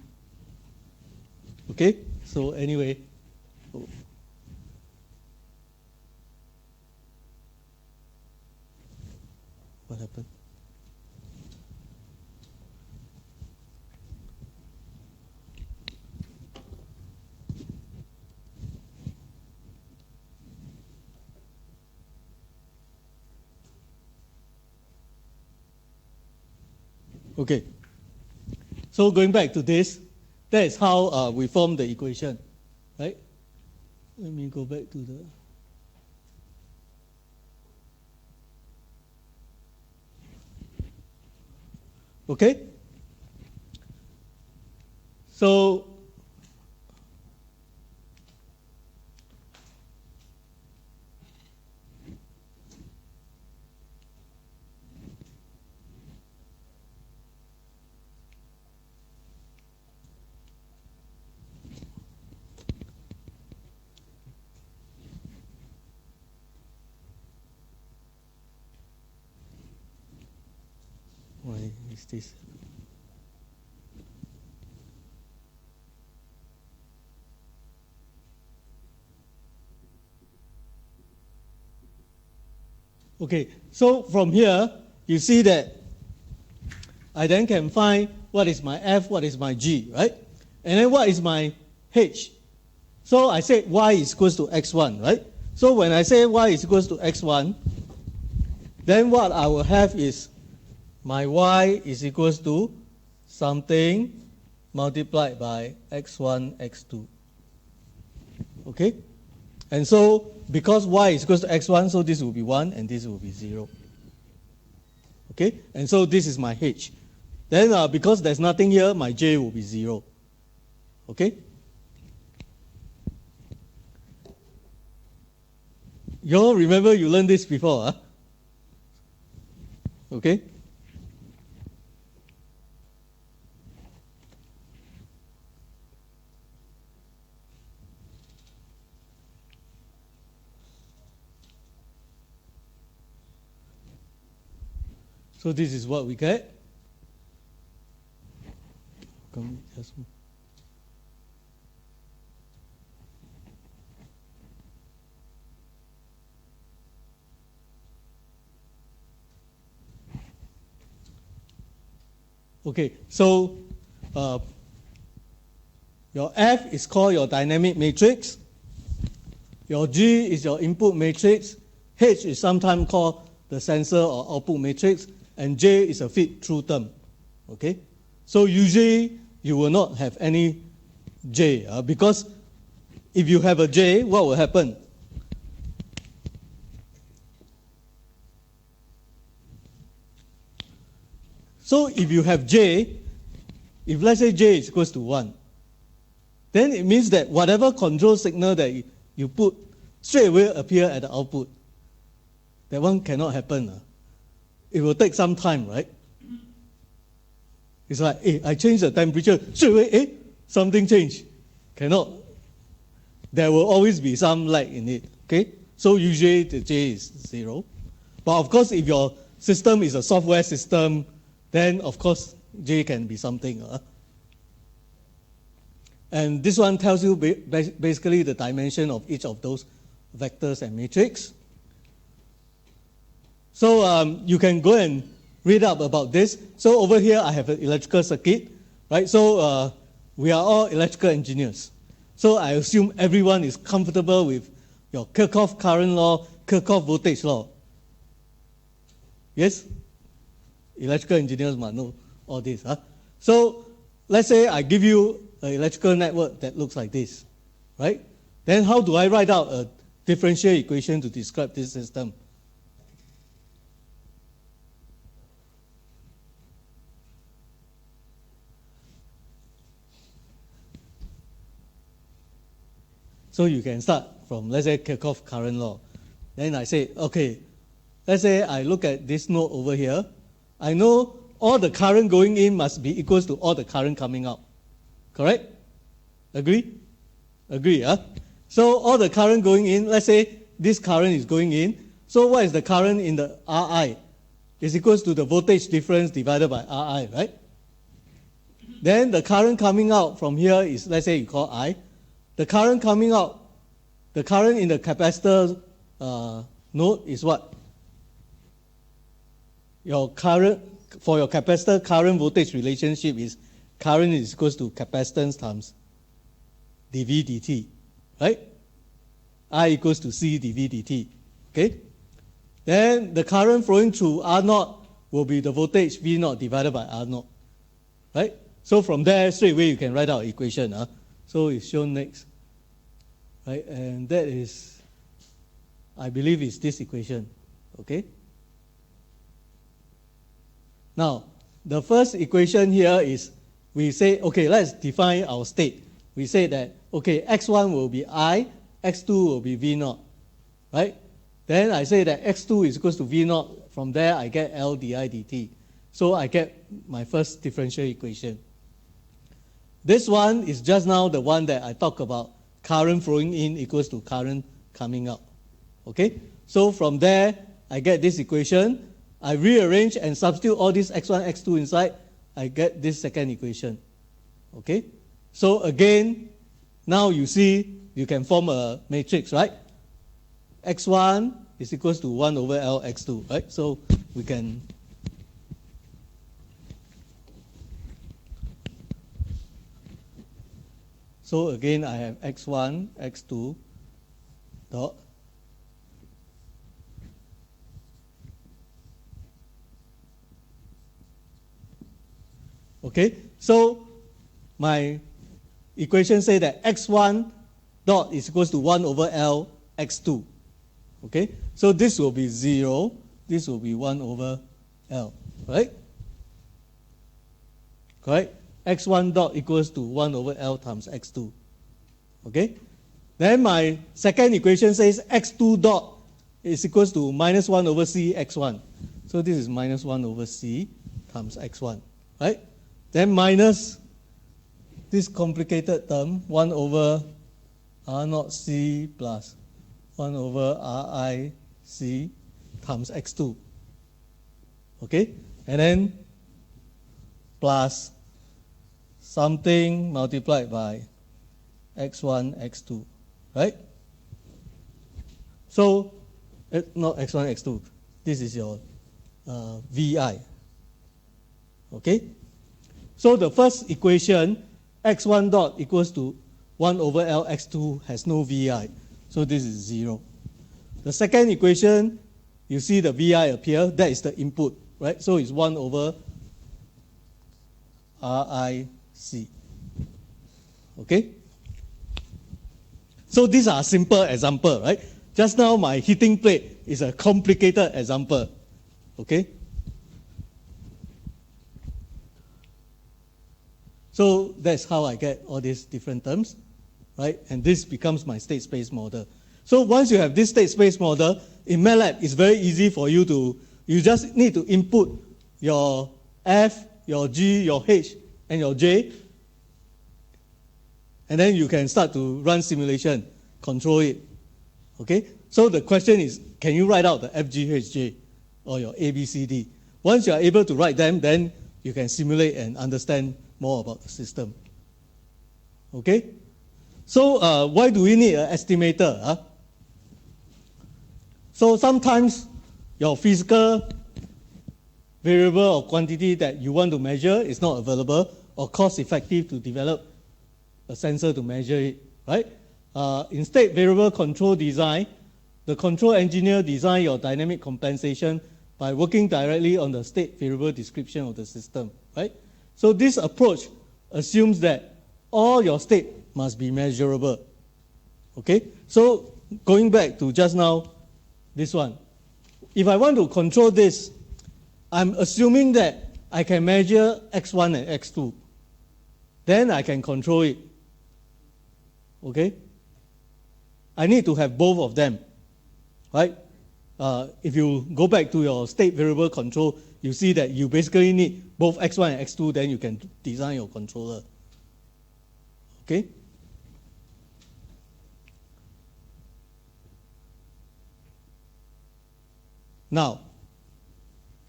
Okay? So anyway. What happened? Okay, so going back to this, that is how we form the equation, right? Let me go back to the... Okay? So, why is this? Okay, so from here, you see that I then can find what is my F, what is my G, right? And then what is my H? So I say Y is equals to X1, right? So when I say Y is equals to X1, then what I will have is my Y is equals to something multiplied by X1, X2. Okay? And so, because Y is equals to X1, so this will be 1 and this will be 0. Okay? And so this is my H. Then because there's nothing here, my J will be 0. Okay? You all remember you learned this before, huh? Okay? So this is what we get. Okay, so your F is called your dynamic matrix. Your G is your input matrix. H is sometimes called the sensor or output matrix. And J is a fit-through term. Okay? So usually you will not have any J because if you have a J, what will happen? So if you have J, if let's say J is equals to 1, then it means that whatever control signal that you put straight away appear at the output. That one cannot happen. It will take some time, right? It's like, hey, I changed the temperature, straight away, hey, something changed. Cannot. There will always be some lag in it, okay? So usually the J is 0. But of course, if your system is a software system, then of course J can be something. And this one tells you basically the dimension of each of those vectors and matrix. So you can go and read up about this. So over here I have an electrical circuit, right? So we are all electrical engineers. So I assume everyone is comfortable with your Kirchhoff current law, Kirchhoff voltage law. Yes? Electrical engineers must know all this. So let's say I give you an electrical network that looks like this, right? Then how do I write out a differential equation to describe this system? So you can start from, let's say, Kirchhoff current law. Then I say, okay, let's say I look at this node over here. I know all the current going in must be equals to all the current coming out. Correct? Agree? Agree, huh? So all the current going in, let's say this current is going in. So what is the current in the Ri? Is equals to the voltage difference divided by Ri, right? Then the current coming out from here is, let's say you call I. The current coming out, the current in the capacitor node is what? Your current, for your capacitor, current voltage relationship is current is equals to capacitance times dV dt, right? I equals to C dV dt, okay? Then the current flowing through R0 will be the voltage V0 divided by R0, right? So from there, straight away you can write out equation. So it's shown next, right? And that is, I believe it's this equation, okay? Now, the first equation here is, we say, okay, let's define our state. We say that, okay, x1 will be I, x2 will be V0, right? Then I say that x2 is equals to V0. From there, I get L di dt. So I get my first differential equation. This one is just now the one that I talked about, current flowing in equals to current coming out. Okay? So from there, I get this equation. I rearrange and substitute all these x1, x2 inside. I get this second equation. Okay? So again, now you see you can form a matrix, right? x1 is equals to 1 over L x2, right? So we can so again I have x1, x2 dot okay, so my equation say that x1 dot is equals to 1 over L x2. Okay, so this will be 0, this will be 1 over L, right? Correct? X1 dot equals to 1 over L times x2. Okay? Then my second equation says x2 dot is equals to minus 1 over C x1. So this is minus 1 over C times x1, right? Then minus this complicated term, 1 over R naught C plus 1 over Ri C times x2. Okay? And then plus something multiplied by x1, x2, right? So, not x1, x2. This is your Vi. Okay? So the first equation, x1 dot equals to 1 over L x2 has no Vi. So this is 0. The second equation, you see the Vi appear. That is the input, right? So it's 1 over Ric. Okay? So these are simple example, right? Just now my heating plate is a complicated example. Okay? So that's how I get all these different terms, right? And this becomes my state space model. So once you have this state space model, in MATLAB, it's very easy for you to, you just need to input your F, your G, your H, and your J, and then you can start to run simulation, control it. Okay? So the question is, can you write out the F, G, H, J, or your A, B, C, D? Once you are able to write them, then you can simulate and understand more about the system. Okay? So why do we need an estimator? Huh? So sometimes your physical variable or quantity that you want to measure is not available or cost effective to develop a sensor to measure it, right? In state variable control design, the control engineer design your dynamic compensation by working directly on the state variable description of the system, right? So this approach assumes that all your state must be measurable. Okay? So going back to just now, this one. If I want to control this, I'm assuming that I can measure x1 and x2. Then I can control it. Okay? I need to have both of them. Right? If you go back to your state variable control, you see that you basically need both x1 and x2, then you can design your controller. Okay? Now,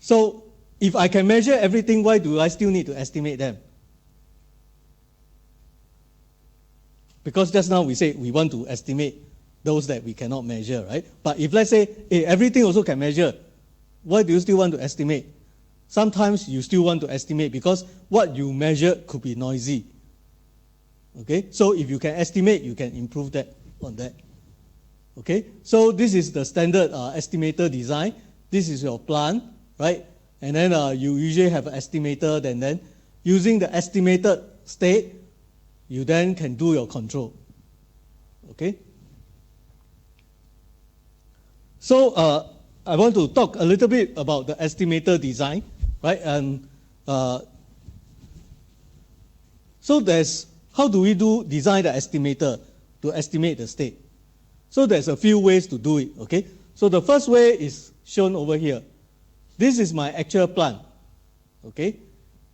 so if I can measure everything, why do I still need to estimate them? Because just now we said we want to estimate those that we cannot measure, right? But if let's say everything also can measure, why do you still want to estimate? Sometimes you still want to estimate because what you measure could be noisy. Okay? So if you can estimate, you can improve that on that. Okay? So this is the standard estimator design. This is your plant, right? And then you usually have an estimator, and then using the estimated state, you then can do your control. Okay? So I want to talk a little bit about the estimator design, right? And so there's, how do we design the estimator to estimate the state? So there's a few ways to do it, okay? So the first way is shown over here. This is my actual plant, okay?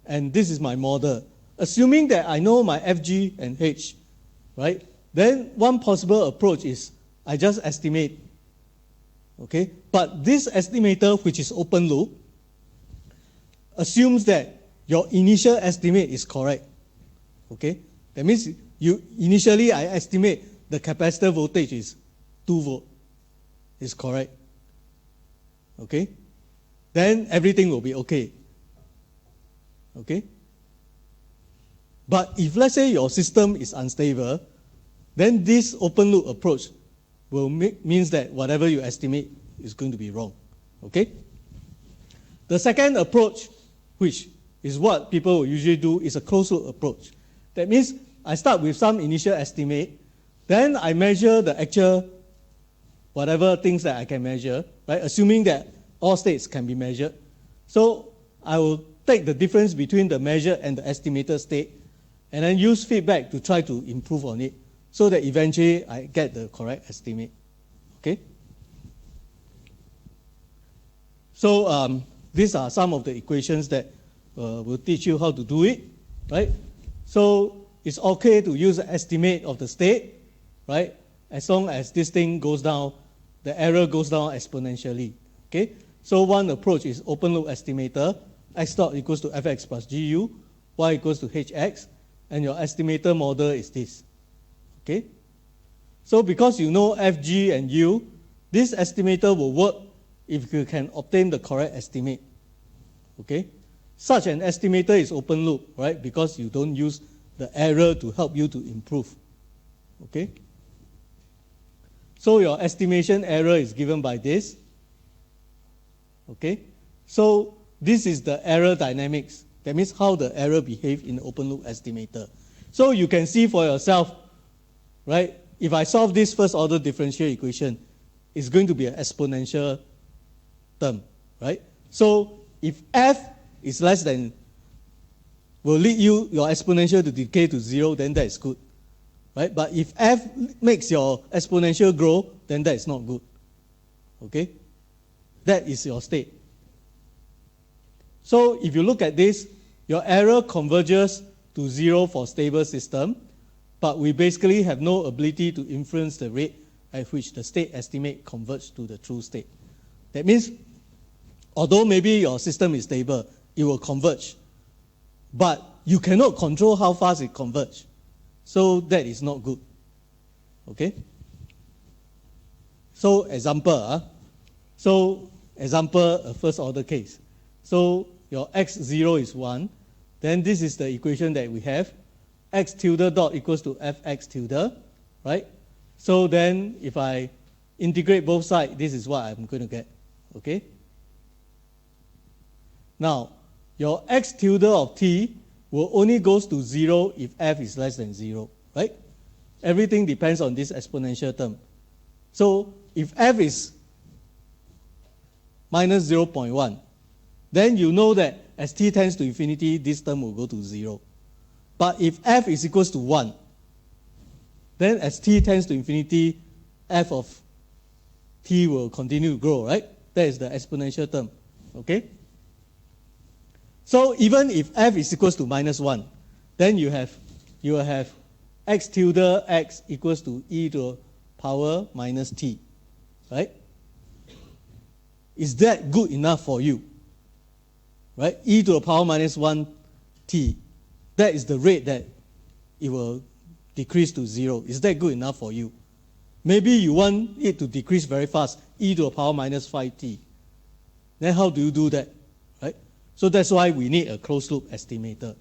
And this is my model. Assuming that I know my FG and H, right? Then one possible approach is I just estimate, okay? But this estimator, which is open loop, assumes that your initial estimate is correct, okay? That means initially I estimate the capacitor voltage is 2 volt, is correct. okay, then everything will be okay. Okay? But if let's say your system is unstable, then this open loop approach will means that whatever you estimate is going to be wrong. Okay? The second approach, which is what people will usually do, is a closed loop approach. That means I start with some initial estimate, then I measure the actual whatever things that I can measure, right? Assuming that all states can be measured. So I will take the difference between the measured and the estimated state, and then use feedback to try to improve on it, so that eventually I get the correct estimate. Okay? So these are some of the equations that will teach you how to do it, right? So it's okay to use the estimate of the state, right? As long as this thing goes down, the error goes down exponentially. Okay? So one approach is open loop estimator. X dot equals to fx plus gu, y equals to hx, and your estimator model is this. Okay? So because you know f, g, and u, this estimator will work if you can obtain the correct estimate. Okay? Such an estimator is open loop, right? Because you don't use the error to help you to improve. Okay? So your estimation error is given by this. Okay? So this is the error dynamics. That means how the error behaves in the open loop estimator. So you can see for yourself, right? If I solve this first order differential equation, it's going to be an exponential term, right? So if f is less than, will lead your exponential to decay to 0, then that is good, right? But if f makes your exponential grow, then that is not good. Okay? That is your state. So if you look at this, your error converges to 0 for stable system, but we basically have no ability to influence the rate at which the state estimate converges to the true state. That means, although maybe your system is stable, it will converge, but you cannot control how fast it converges. So that is not good. Okay? So example, a first order case. So your x0 is 1. Then this is the equation that we have. X tilde dot equals to fx tilde, right? So then if I integrate both sides, this is what I'm going to get. Okay? Now, your x tilde of t will only goes to 0 if f is less than 0, right? Everything depends on this exponential term. So if f is minus 0.1, then you know that as t tends to infinity, this term will go to 0. But if f is equals to 1, then as t tends to infinity, f of t will continue to grow, right? That is the exponential term. Okay? So even if f is equals to minus 1, then you will have x tilde x equals to e to the power minus t, right? Is that good enough for you? Right? E to the power minus 1 t. That is the rate that it will decrease to 0. Is that good enough for you? Maybe you want it to decrease very fast, e to the power minus 5t. Then how do you do that? Right? So that's why we need a closed loop estimator.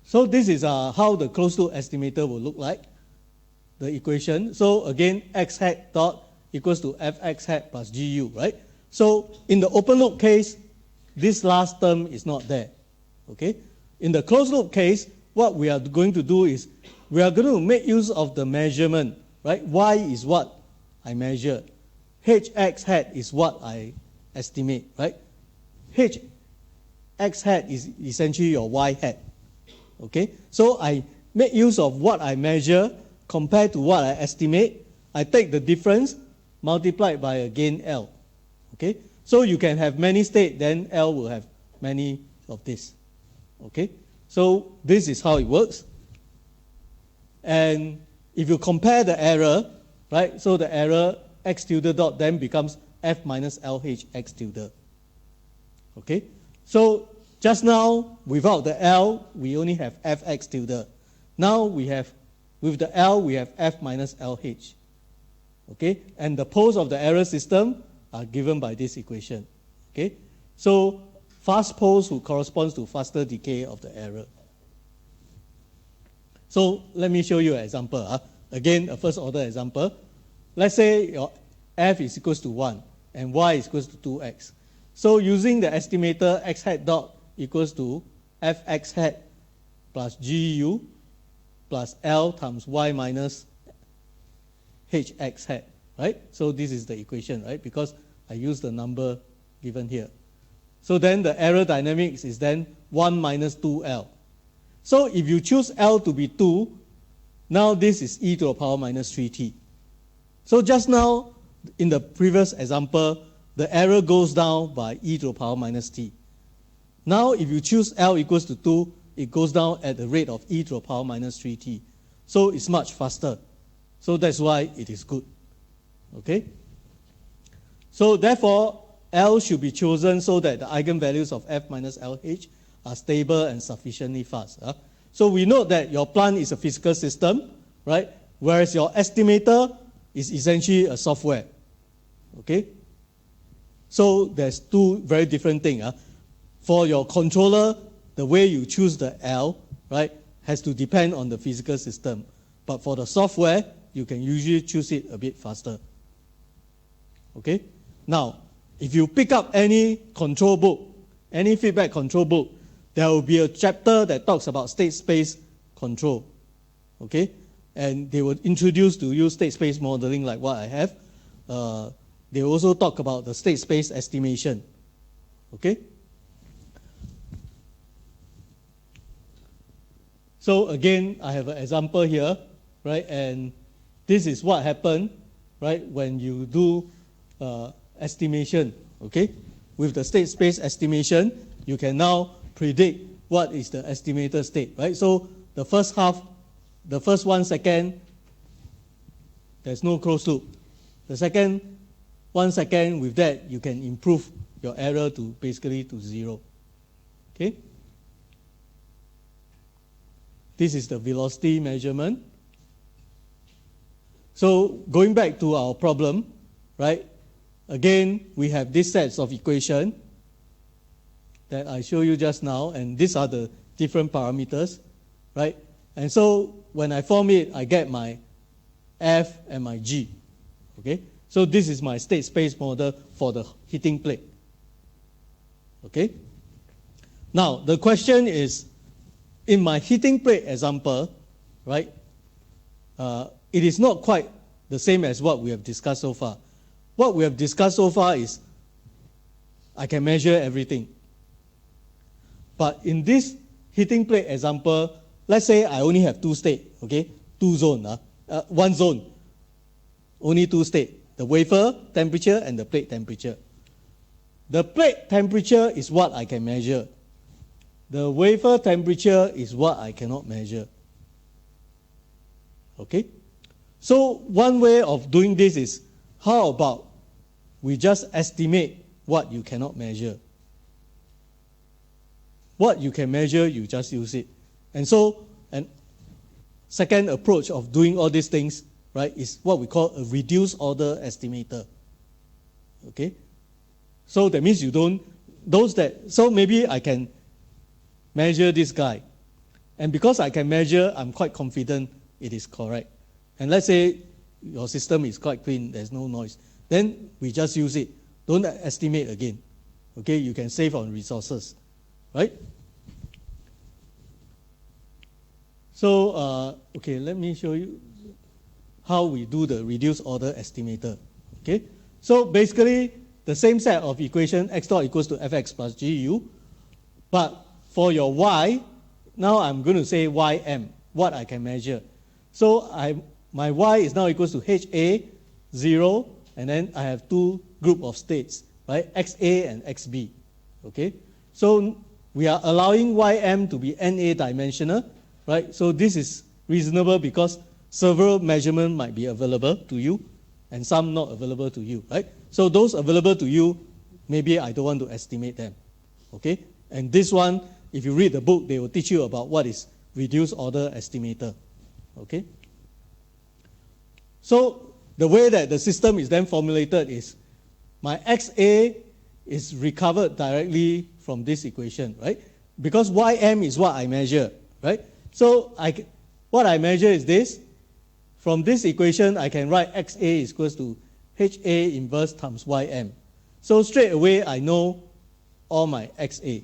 So this is how the closed loop estimator will look like, the equation. So again, x hat dot equals to fx hat plus gu, right? So in the open loop case, this last term is not there. Okay? In the closed loop case, what we are going to do is we are going to make use of the measurement, right? Y is what I measure. Hx hat is what I estimate, right? Hx hat is essentially your y hat. Okay? So I make use of what I measure compared to what I estimate. I take the difference multiplied by again L. Okay? So you can have many states, then L will have many of this. Okay? So this is how it works. And if you compare the error, right? So the error x tilde dot then becomes f minus LH x tilde. Okay? So just now, without the L, we only have fx tilde. Now we have, with the L, we have f minus LH. Okay, and the poles of the error system are given by this equation. Okay, so fast poles will correspond to faster decay of the error. So let me show you an example. Again, a first order example. Let's say your f is equals to 1 and y is equals to 2x. So using the estimator, x hat dot equals to fx hat plus gu plus L times y minus hx hat, right? So this is the equation, right? Because I use the number given here. So then the error dynamics is then 1 minus 2L. So if you choose L to be 2, now this is e to the power minus 3t. So just now, in the previous example, the error goes down by e to the power minus t. Now if you choose L equals to 2, it goes down at the rate of e to the power minus 3t. So it's much faster. So that's why it is good. Okay? So therefore, L should be chosen so that the eigenvalues of f minus LH are stable and sufficiently fast. So we know that your plant is a physical system, right? Whereas your estimator is essentially a software. Okay? So there's two very different things. For your controller, the way you choose the L, right, has to depend on the physical system. But for the software, you can usually choose it a bit faster. Okay? Now, if you pick up any control book, any feedback control book, there will be a chapter that talks about state space control. Okay? And they will introduce to you state space modeling like what I have. They also talk about the state space estimation. Okay? So again, I have an example here, right? And this is what happened, right, when you do estimation, okay? With the state space estimation, you can now predict what is the estimated state, right? So the first half, the first 1 second, there's no closed loop. The second 1 second, with that, you can improve your error to basically to 0, okay? This is the velocity measurement. So going back to our problem, right? Again, we have these sets of equations that I showed you just now, and these are the different parameters, right? And so when I form it, I get my F and my G, okay? So this is my state space model for the heating plate, okay? Now, the question is, in my heating plate example, right, it is not quite the same as what we have discussed so far. What we have discussed so far is I can measure everything. But in this heating plate example, let's say I only have 2 states, okay? 2 zones, 1 zone, only 2 states, the wafer temperature and the plate temperature. The plate temperature is what I can measure. The wafer temperature is what I cannot measure. Okay? So one way of doing this is, how about we just estimate what you cannot measure? What you can measure, you just use it. And so, and second approach of doing all these things, right, is what we call a reduced order estimator. Okay? So that means you don't, so maybe I can measure this guy. And because I can measure, I'm quite confident it is correct. And let's say your system is quite clean, there's no noise. Then we just use it. Don't estimate again. Okay, you can save on resources. Right? So, okay, let me show you how we do the reduced order estimator. Okay? So basically, the same set of equation, x dot equals to fx plus gu. But for your y, now I'm going to say ym, what I can measure. So my y is now equals to HA, 0, and then I have 2 group of states, right? XA and XB. Okay? So we are allowing ym to be NA dimensional, right? So this is reasonable because several measurements might be available to you and some not available to you, right? So those available to you, maybe I don't want to estimate them. Okay? And this one, if you read the book, they will teach you about what is reduced order estimator. Okay? So the way that the system is then formulated is my XA is recovered directly from this equation, right? Because Ym is what I measure, right? So what I measure is this. From this equation, I can write XA is equals to HA inverse times Ym. So straight away, I know all my XA.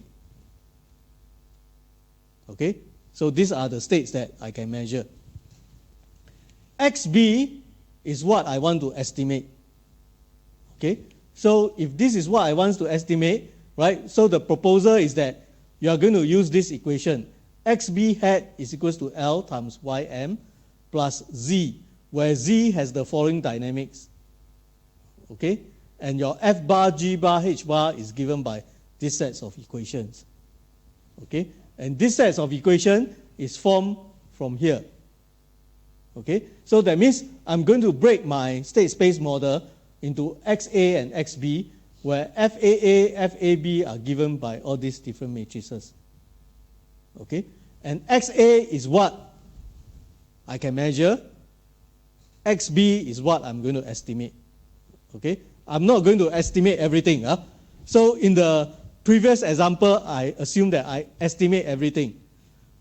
Okay? So these are the states that I can measure. XB is what I want to estimate. Okay? So if this is what I want to estimate, right? So the proposal is that you are going to use this equation. XB hat is equals to L times Ym plus Z, where Z has the following dynamics. Okay? And your F bar, G bar, H bar is given by these sets of equations. Okay? And this set of equation is formed from here. Okay? So that means I'm going to break my state space model into XA and XB, where FAA, FAB are given by all these different matrices. Okay? And XA is what I can measure. XB is what I'm going to estimate. Okay? I'm not going to estimate everything. So in the previous example, I assume that I estimate everything.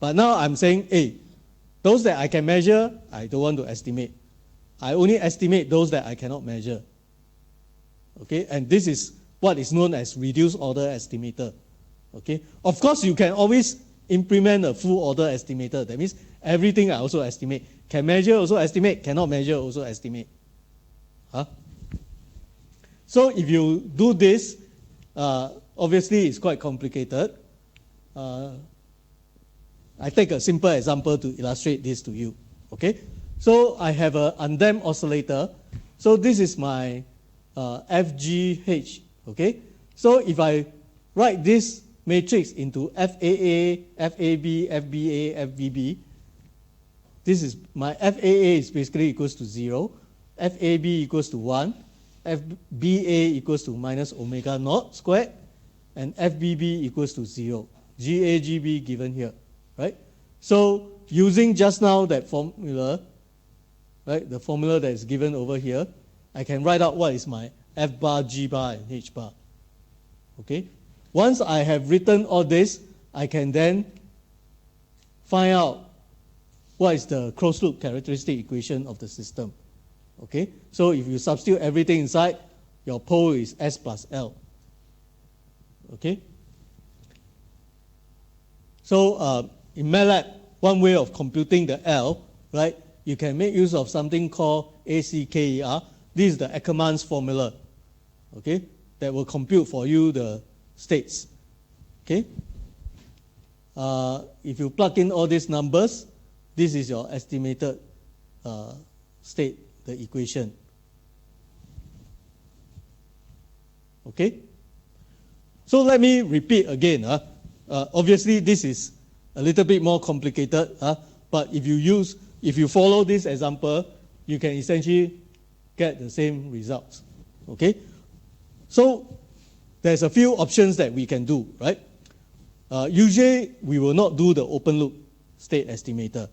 But now I'm saying, hey, those that I can measure, I don't want to estimate. I only estimate those that I cannot measure. Okay? And this is what is known as reduced order estimator. Okay? Of course, you can always implement a full order estimator. That means everything I also estimate. Can measure, also estimate. Cannot measure, also estimate. So if you do this, obviously it's quite complicated. I take a simple example to illustrate this to you. Okay? So I have an undamped oscillator. So this is my FGH. Okay? So if I write this matrix into FAA, FAB, FBA, FBB, this is my FAA is basically equals to 0, FAB equals to 1, FBA equals to minus omega naught squared, and FBB equals to 0. GAGB given here, right? So using just now that formula, right, the formula that is given over here, I can write out what is my F bar, G bar, and H bar. Okay? Once I have written all this, I can then find out what is the closed loop characteristic equation of the system. Okay? So if you substitute everything inside, your pole is S plus L. Okay? So in MATLAB, one way of computing the L, right, you can make use of something called ACKER. This is the Ackermann's formula, okay, that will compute for you the states. Okay? If you plug in all these numbers, this is your estimated state, the equation. Okay? So let me repeat again. Obviously, this is a little bit more complicated, but if you follow this example, you can essentially get the same results. Okay? So there's a few options that we can do, right? Usually, we will not do the open loop state estimator,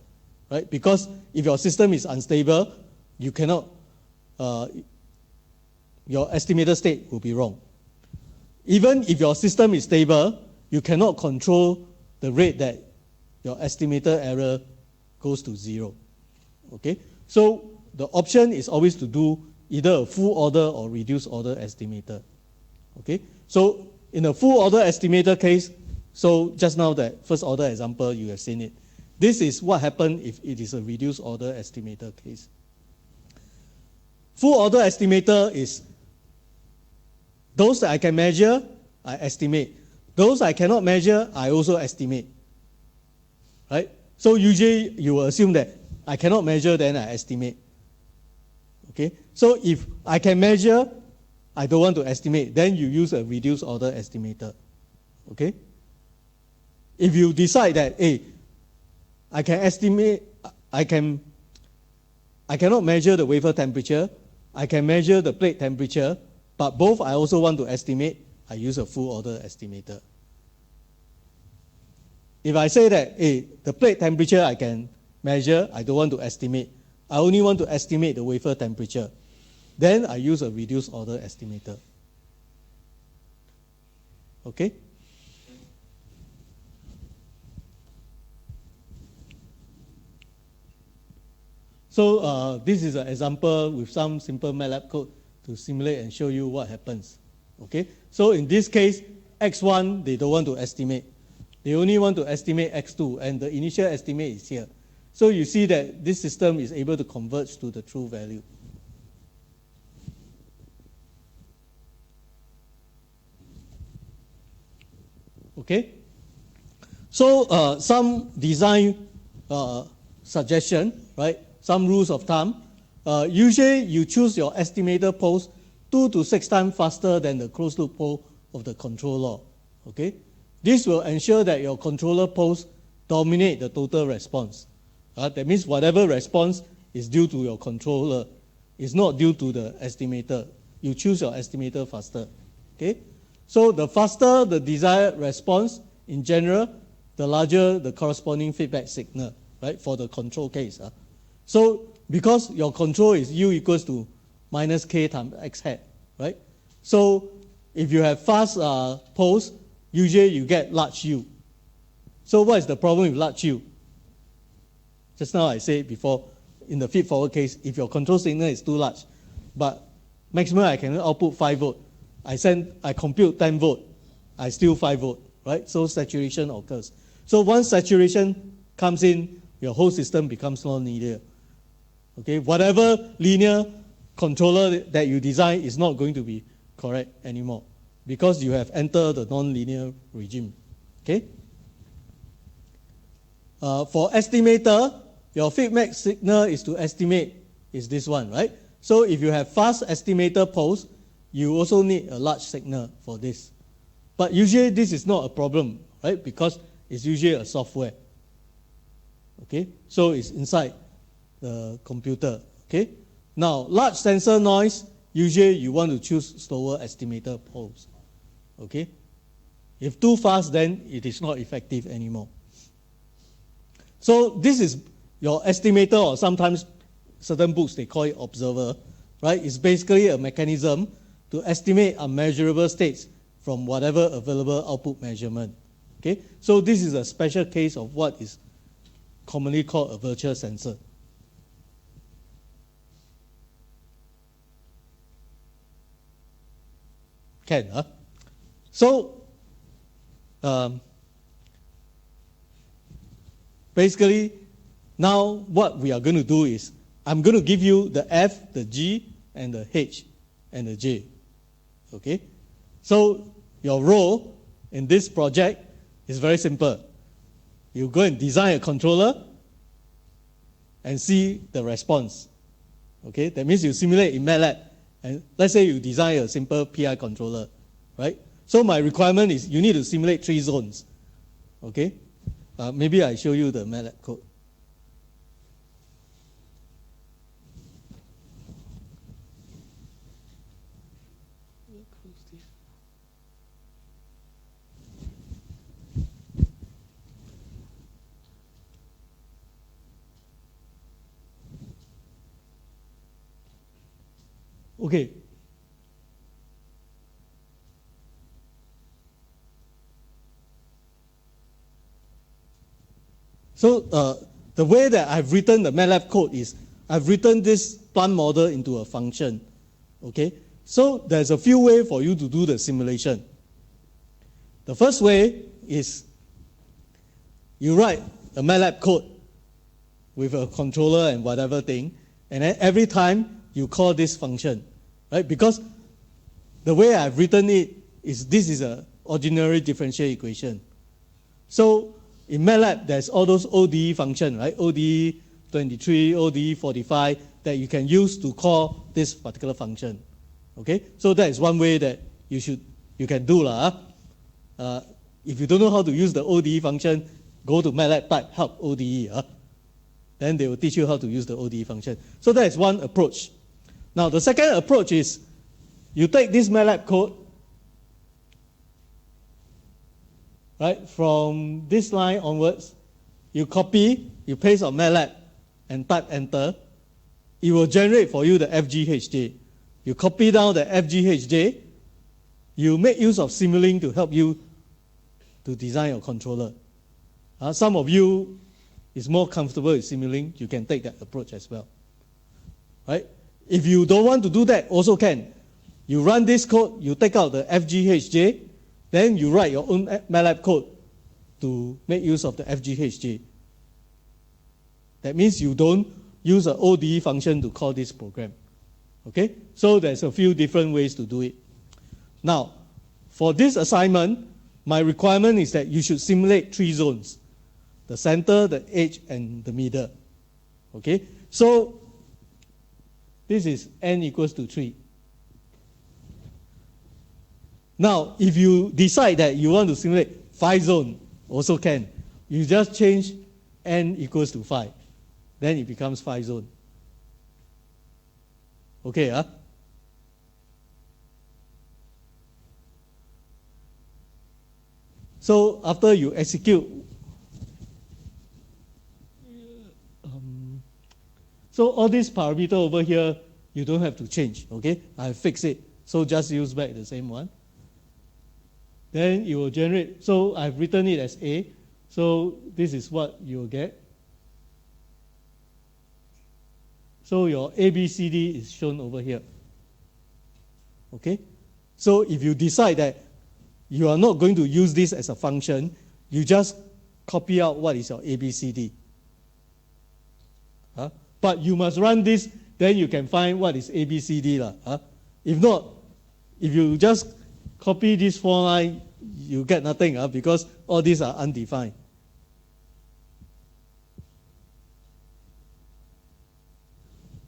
right? Because if your system is unstable, you cannot, your estimated state will be wrong. Even if your system is stable, you cannot control the rate that your estimator error goes to 0. Okay? So the option is always to do either a full order or reduced order estimator. Okay? So in a full order estimator case, so just now that first order example, you have seen it. This is what happens if it is a reduced order estimator case. Full order estimator is those that I can measure, I estimate. Those I cannot measure, I also estimate. Right? So usually you will assume that I cannot measure, then I estimate. Okay? So if I can measure, I don't want to estimate, then you use a reduced order estimator. Okay? If you decide that, hey, I can estimate, I cannot measure the wafer temperature, I can measure the plate temperature, but both I also want to estimate, I use a full order estimator. If I say that, hey, the plate temperature I can measure, I don't want to estimate. I only want to estimate the wafer temperature. then I use a reduced order estimator. Okay? So this is an example with some simple MATLAB code to simulate and show you what happens. Okay? So in this case, x1, they don't want to estimate. They only want to estimate x2, and the initial estimate is here. So you see that this system is able to converge to the true value. Okay? So some design suggestion, right? Some rules of thumb. Usually you choose your estimator poles 2 to 6 times faster than the closed loop pole of the controller. Okay? This will ensure that your controller poles dominate the total response. That means whatever response is due to your controller is not due to the estimator. You choose your estimator faster. Okay? So the faster the desired response in general, the larger the corresponding feedback signal, right, for the control case. So because your control is u equals to minus k times x hat, right? So if you have fast poles, usually you get large u. So what is the problem with large u? Just now I said before, in the feed-forward case, if your control signal is too large, but maximum I can output 5 volt, I compute 10 volt, I still 5 volt, right? So saturation occurs. So once saturation comes in, your whole system becomes non-linear. Okay, whatever linear controller that you design is not going to be correct anymore because you have entered the non-linear regime. Okay. For estimator, your feedback signal is to estimate is this one, right? So if you have fast estimator poles, you also need a large signal for this. But usually this is not a problem, right? Because it's usually a software. Okay, so it's inside the computer. Okay, now large sensor noise, usually you want to choose slower estimator poles. Okay, if too fast, then it is not effective anymore. So this is your estimator, or sometimes certain books they call it observer, right? It's basically a mechanism to estimate unmeasurable states from whatever available output measurement. Okay, so this is a special case of what is commonly called a virtual sensor. Can, huh? So basically, now what we are going to do is I'm going to give you the F, the G, and the H, and the J. Okay? So your role in this project is very simple. You go and design a controller and see the response. Okay? That means you simulate in MATLAB. And let's say you design a simple PI controller, right? So my requirement is you need to simulate 3 zones. Okay? Maybe I show you the MATLAB code. Okay. So the way that I've written the MATLAB code is I've written this plant model into a function. Okay. So there's a few ways for you to do the simulation. The first way is you write a MATLAB code with a controller and whatever thing, and then every time you call this function, right? Because the way I've written it is this is an ordinary differential equation. So in MATLAB, there's all those ODE functions, right? ODE 23, ODE 45 that you can use to call this particular function. Okay, so that is one way that you can do lah. If you don't know how to use the ODE function, go to MATLAB, type help ODE. Then they will teach you how to use the ODE function. So that is one approach. Now the second approach is you take this MATLAB code, right, from this line onwards, you copy, you paste on MATLAB, and type enter. It will generate for you the FGHJ. you copy down the FGHJ, you make use of Simulink to help you to design your controller. Some of you is more comfortable with Simulink, you can take that approach as well. Right? If you don't want to do that, also can. You run this code, you take out the FGHJ, then you write your own MATLAB code to make use of the FGHJ. That means you don't use an ODE function to call this program. Okay? So there's a few different ways to do it. Now, for this assignment, my requirement is that you should simulate 3 zones: the center, the edge, and the middle. Okay? So this is n equals to 3. Now, if you decide that you want to simulate 5 zones, also can. You just change n equals to 5. Then it becomes 5 zones. Okay, huh? So after you execute, so all these parameters over here, you don't have to change, okay? I fix it, so just use back the same one. Then it will generate, so I've written it as A, so this is what you'll get. So your ABCD is shown over here. Okay? So if you decide that you are not going to use this as a function, you just copy out what is your ABCD. But you must run this, then you can find what is ABCD. If not, if you just copy this 4 line, you get nothing because all these are undefined.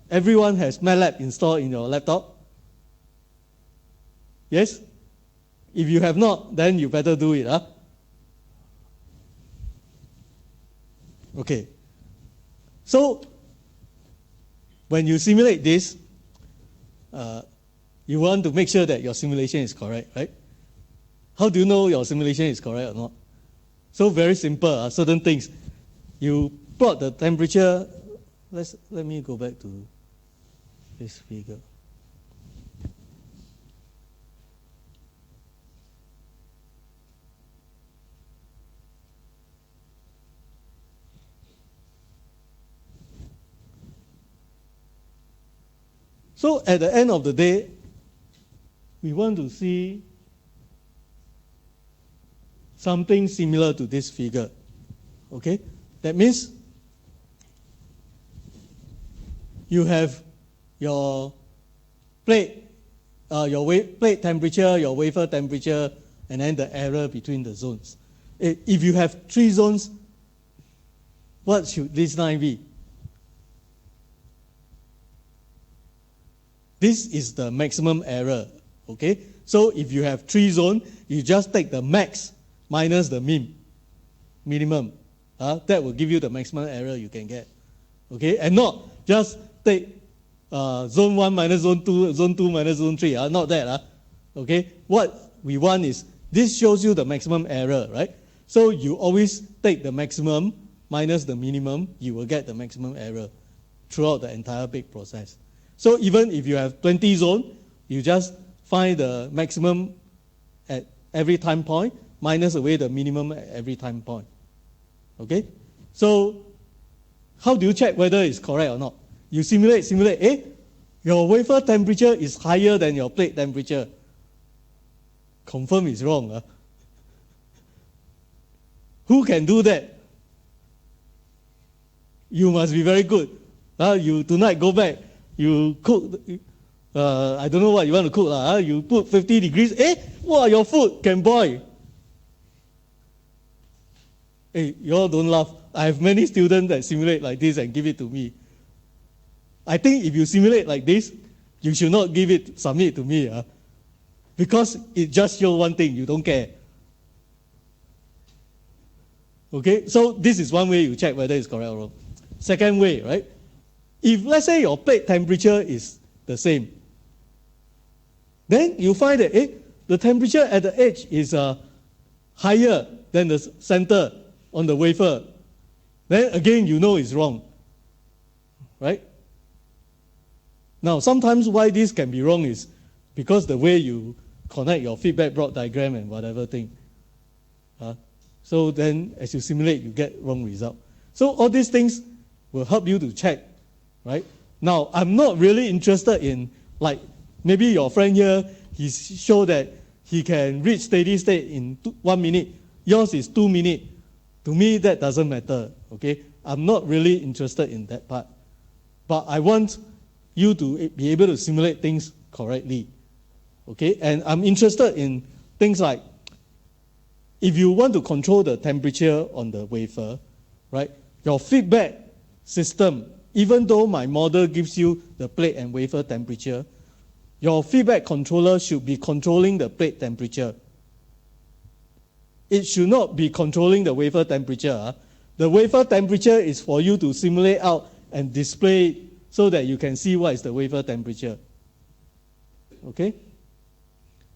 Everyone has MATLAB installed in your laptop? Yes? If you have not, then you better do it. Okay. So, when you simulate this, you want to make sure that your simulation is correct, right? How do you know your simulation is correct or not? So very simple, certain things. You plot the temperature. Let me go back to this figure. So at the end of the day, we want to see something similar to this figure. Okay? That means you have your plate, plate temperature, your wafer temperature, and then the error between the zones. If you have 3 zones, what should this line be? This is the maximum error. Okay? So if you have 3 zones, you just take the max minus the minimum. That will give you the maximum error you can get. Okay? And not just take zone 1 minus zone 2, zone 2 minus zone 3. Not that. Okay? What we want is, this shows you the maximum error, right? So you always take the maximum minus the minimum, you will get the maximum error throughout the entire big process. So even if you have 20 zones, you just find the maximum at every time point, minus away the minimum at every time point. Okay? So how do you check whether it's correct or not? You simulate, your wafer temperature is higher than your plate temperature. Confirm it's wrong. Who can do that? You must be very good. You tonight go back, you cook, I don't know what you want to cook. You put 50 degrees, wow, your food can boil. Hey, you all don't laugh. I have many students that simulate like this and give it to me. I think if you simulate like this, you should not submit it to me. Because it just shows one thing, you don't care. Okay, so this is one way you check whether it's correct or wrong. Second way, right? If let's say your plate temperature is the same, then you find that the temperature at the edge is higher than the center on the wafer. Then again, you know it's wrong, right? Now, sometimes why this can be wrong is because the way you connect your feedback block diagram and whatever thing. So then as you simulate, you get wrong result. So all these things will help you to check, right? Now, I'm not really interested in, like, maybe your friend here, he showed that he can reach steady state in 1 minute. Yours is 2 minutes. To me, that doesn't matter, okay? I'm not really interested in that part. But I want you to be able to simulate things correctly, okay? And I'm interested in things like, if you want to control the temperature on the wafer, right, your feedback system, even though my model gives you the plate and wafer temperature, your feedback controller should be controlling the plate temperature. It should not be controlling the wafer temperature. The wafer temperature is for you to simulate out and display it so that you can see what is the wafer temperature. Okay?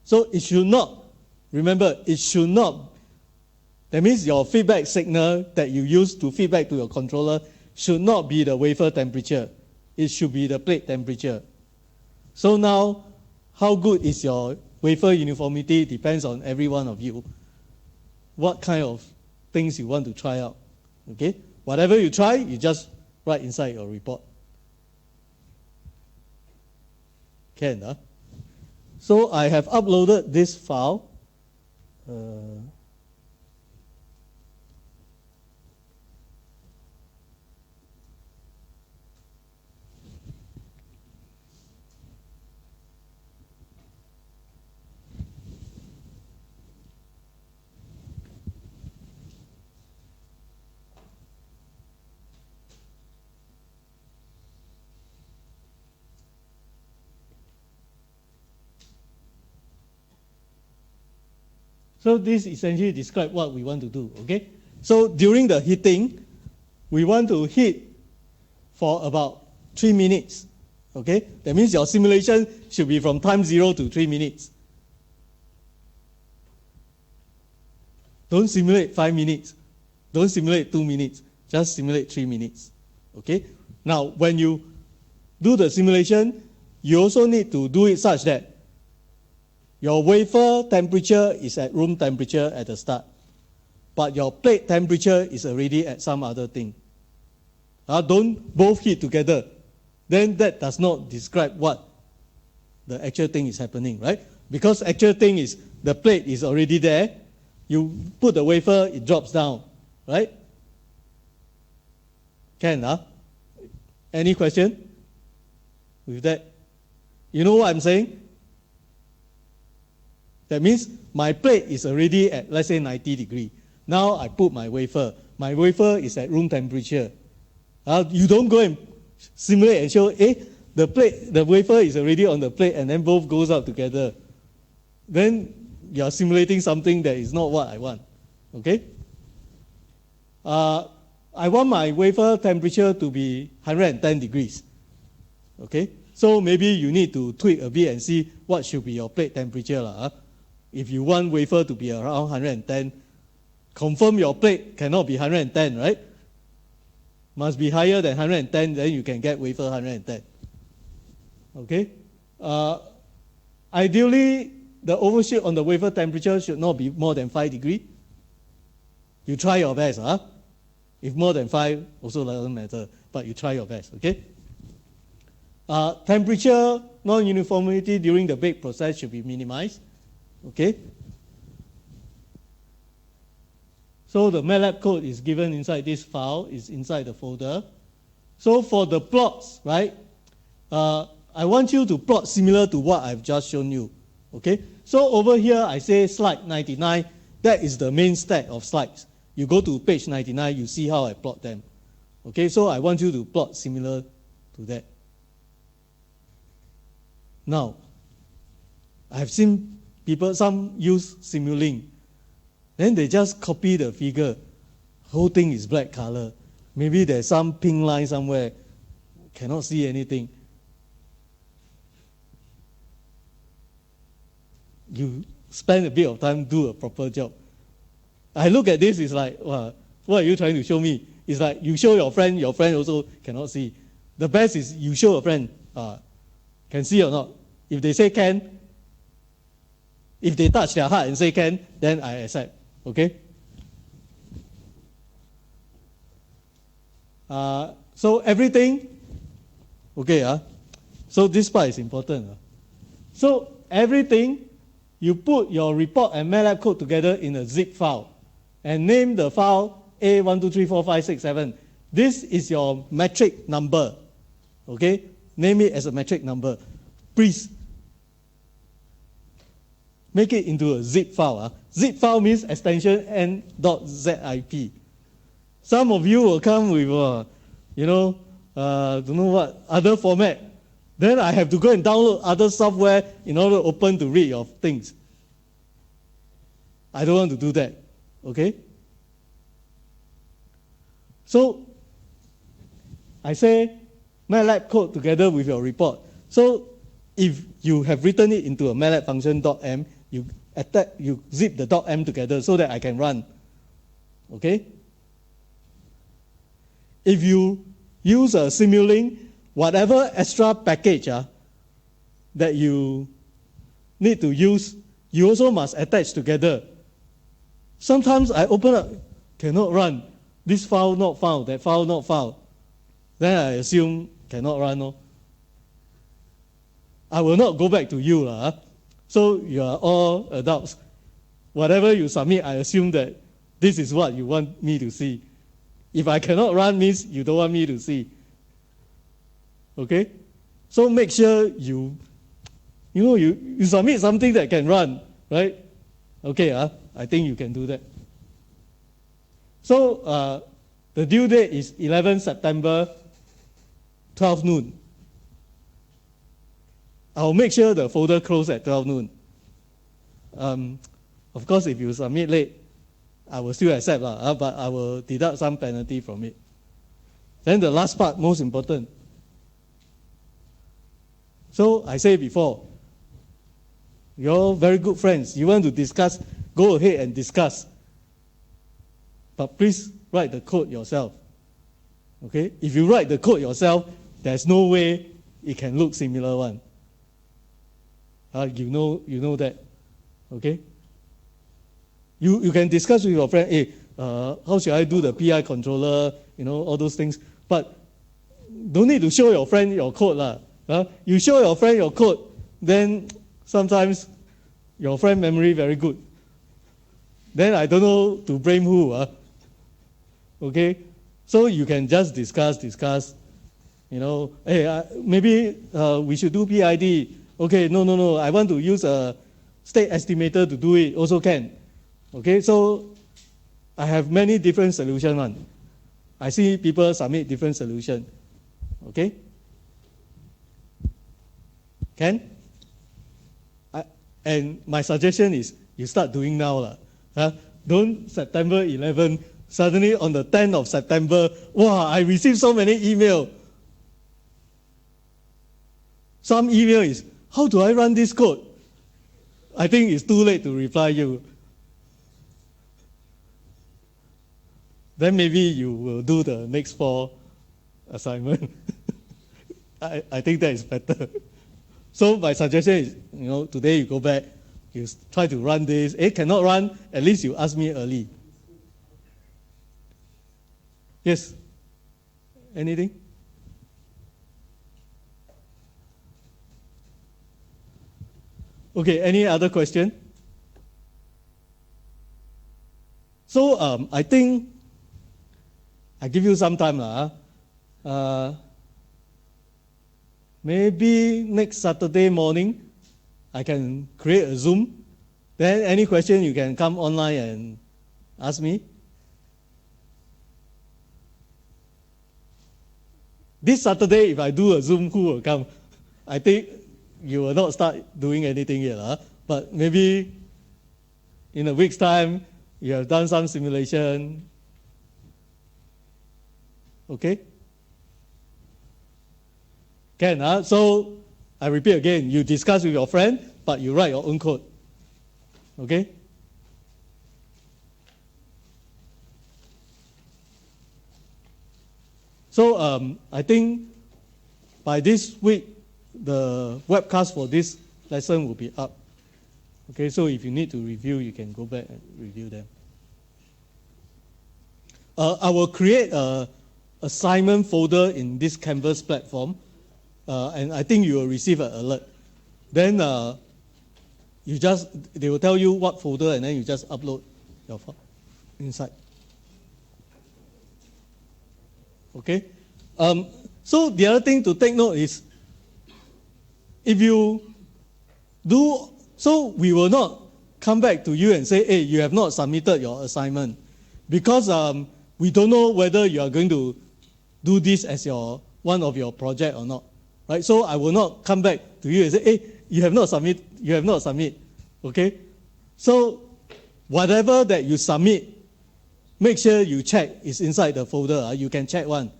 So it should not, remember, it should not, that means your feedback signal that you use to feedback to your controller should not be the wafer temperature. It should be the plate temperature. So now, how good is your wafer uniformity depends on every one of you. What kind of things you want to try out. Okay? Whatever you try, you just write inside your report. Can, huh? So I have uploaded this file. So this essentially describes what we want to do, okay? So during the heating, we want to heat for about 3 minutes, okay? That means your simulation should be from time 0 to 3 minutes. Don't simulate 5 minutes. Don't simulate 2 minutes. Just simulate 3 minutes, okay? Now, when you do the simulation, you also need to do it such that your wafer temperature is at room temperature at the start, but your plate temperature is already at some other thing. Don't both heat together. Then that does not describe what the actual thing is happening, right? Because actual thing is the plate is already there. You put the wafer, it drops down, right? Can, huh? Any question with that? You know what I'm saying? That means my plate is already at, let's say, 90 degrees. Now I put my wafer. My wafer is at room temperature. You don't go and simulate and show, the wafer is already on the plate and then both goes out together. Then you're simulating something that is not what I want. Okay? I want my wafer temperature to be 110 degrees. Okay? So maybe you need to tweak a bit and see what should be your plate temperature. If you want wafer to be around 110, confirm your plate cannot be 110, right? Must be higher than 110, then you can get wafer 110. Okay? Ideally, the overshoot on the wafer temperature should not be more than 5 degrees. You try your best, huh? If more than 5, also doesn't matter, but you try your best, okay? Temperature non-uniformity during the bake process should be minimized. Okay? So the MATLAB code is given inside this file, is inside the folder. So for the plots, right, I want you to plot similar to what I've just shown you. Okay? So over here, I say slide 99. That is the main stack of slides. You go to page 99, you see how I plot them. Okay? So I want you to plot similar to that. Now, I've seen people, some use Simulink. Then they just copy the figure. Whole thing is black color. Maybe there's some pink line somewhere. Cannot see anything. You spend a bit of time, do a proper job. I look at this, it's like, wow, what are you trying to show me? It's like you show your friend also cannot see. The best is you show a friend, Can see or not? If they say can, if they touch their heart and say can, then I accept. Okay? So everything, okay, so this part is important. So everything, you put your report and MATLAB code together in a zip file and name the file A123456 This is your metric number. Okay? Name it as a metric number. Please make it into a zip file. Zip file means extension n.zip. Some of you will come with, don't know what, other format. Then I have to go and download other software in order to open to read your things. I don't want to do that. Okay? So, I say MATLAB code together with your report. So, if you have written it into a MATLAB function .m, you zip the .m together so that I can run. Okay? If you use a Simulink, whatever extra package that you need to use, you also must attach together. Sometimes I open up, cannot run. This file not found, that file not found. Then I assume cannot run. No? I will not go back to you. So you are all adults. Whatever you submit, I assume that this is what you want me to see. If I cannot run, means you don't want me to see. Okay? So make sure you submit something that can run, right? Okay, I think you can do that. So the due date is 11 September, 12 noon. I'll make sure the folder closes at 12 noon. Of course, if you submit late, I will still accept, but I will deduct some penalty from it. Then the last part, most important. So I said before, you're very good friends. You want to discuss, go ahead and discuss. But please write the code yourself. Okay? If you write the code yourself, there's no way it can look similar one. You know that. Okay? You can discuss with your friend, hey, how should I do the PI controller, all those things. But don't need to show your friend your code. You show your friend your code, then sometimes your friend memory very good. Then I don't know to blame who. Okay? So you can just discuss. Hey, maybe we should do PID. Okay, no, I want to use a state estimator to do it, also can. Okay, so I have many different solutions. I see people submit different solutions. Okay? Can? And my suggestion is you start doing now. Don't September 11, suddenly on the 10th of September, wow, I received so many emails. Some email is, how do I run this code? I think it's too late to reply you. Then maybe you will do the next 4 assignment. I think that is better. So my suggestion is, today you go back, you try to run this. Cannot run, at least you ask me early. Yes? Anything? Okay, any other question? So I think I give you some time. Maybe next Saturday morning, I can create a Zoom. Then any question, you can come online and ask me. This Saturday, if I do a Zoom, who will come? I think you will not start doing anything yet. But maybe in a week's time, you have done some simulation. Okay? Can, so I repeat again, you discuss with your friend, but you write your own code. Okay? So I think by this week, the webcast for this lesson will be up. Okay, so if you need to review, you can go back and review them. I will create a assignment folder in this Canvas platform, and I think you will receive an alert. Then they will tell you what folder, and then you just upload your file inside. Okay? So the other thing to take note is, if you do, so we will not come back to you and say, hey, you have not submitted your assignment, because we don't know whether you are going to do this as one of your project or not, right? So I will not come back to you and say, hey, you have not submit, okay? So whatever that you submit, make sure you check is inside the folder. You can check one.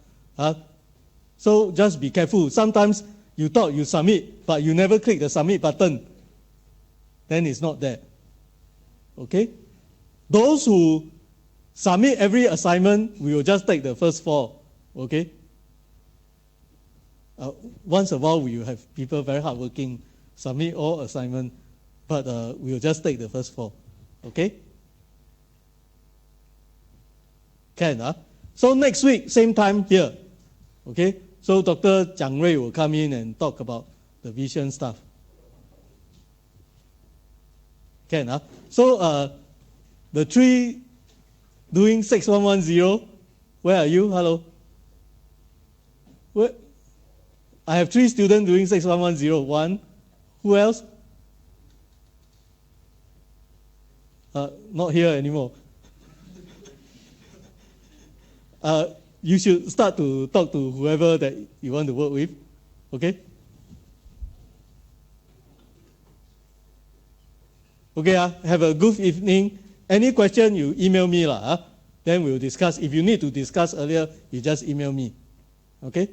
So just be careful. Sometimes you thought you submit, but you never click the submit button. Then it's not there. Okay? Those who submit every assignment, we will just take the first 4. Okay? Once a while, we will have people very hardworking submit all assignment, but we will just take the first 4. Okay? Can, So next week, same time here. Okay? So Dr. Jiang Rui will come in and talk about the vision stuff. Can, So the 3 doing 6110, where are you? Hello? Where? I have 3 students doing 6110. 1. Who else? Not here anymore. You should start to talk to whoever that you want to work with. Okay? Okay, have a good evening. Any question, you email me. Then we'll discuss. If you need to discuss earlier, you just email me. Okay?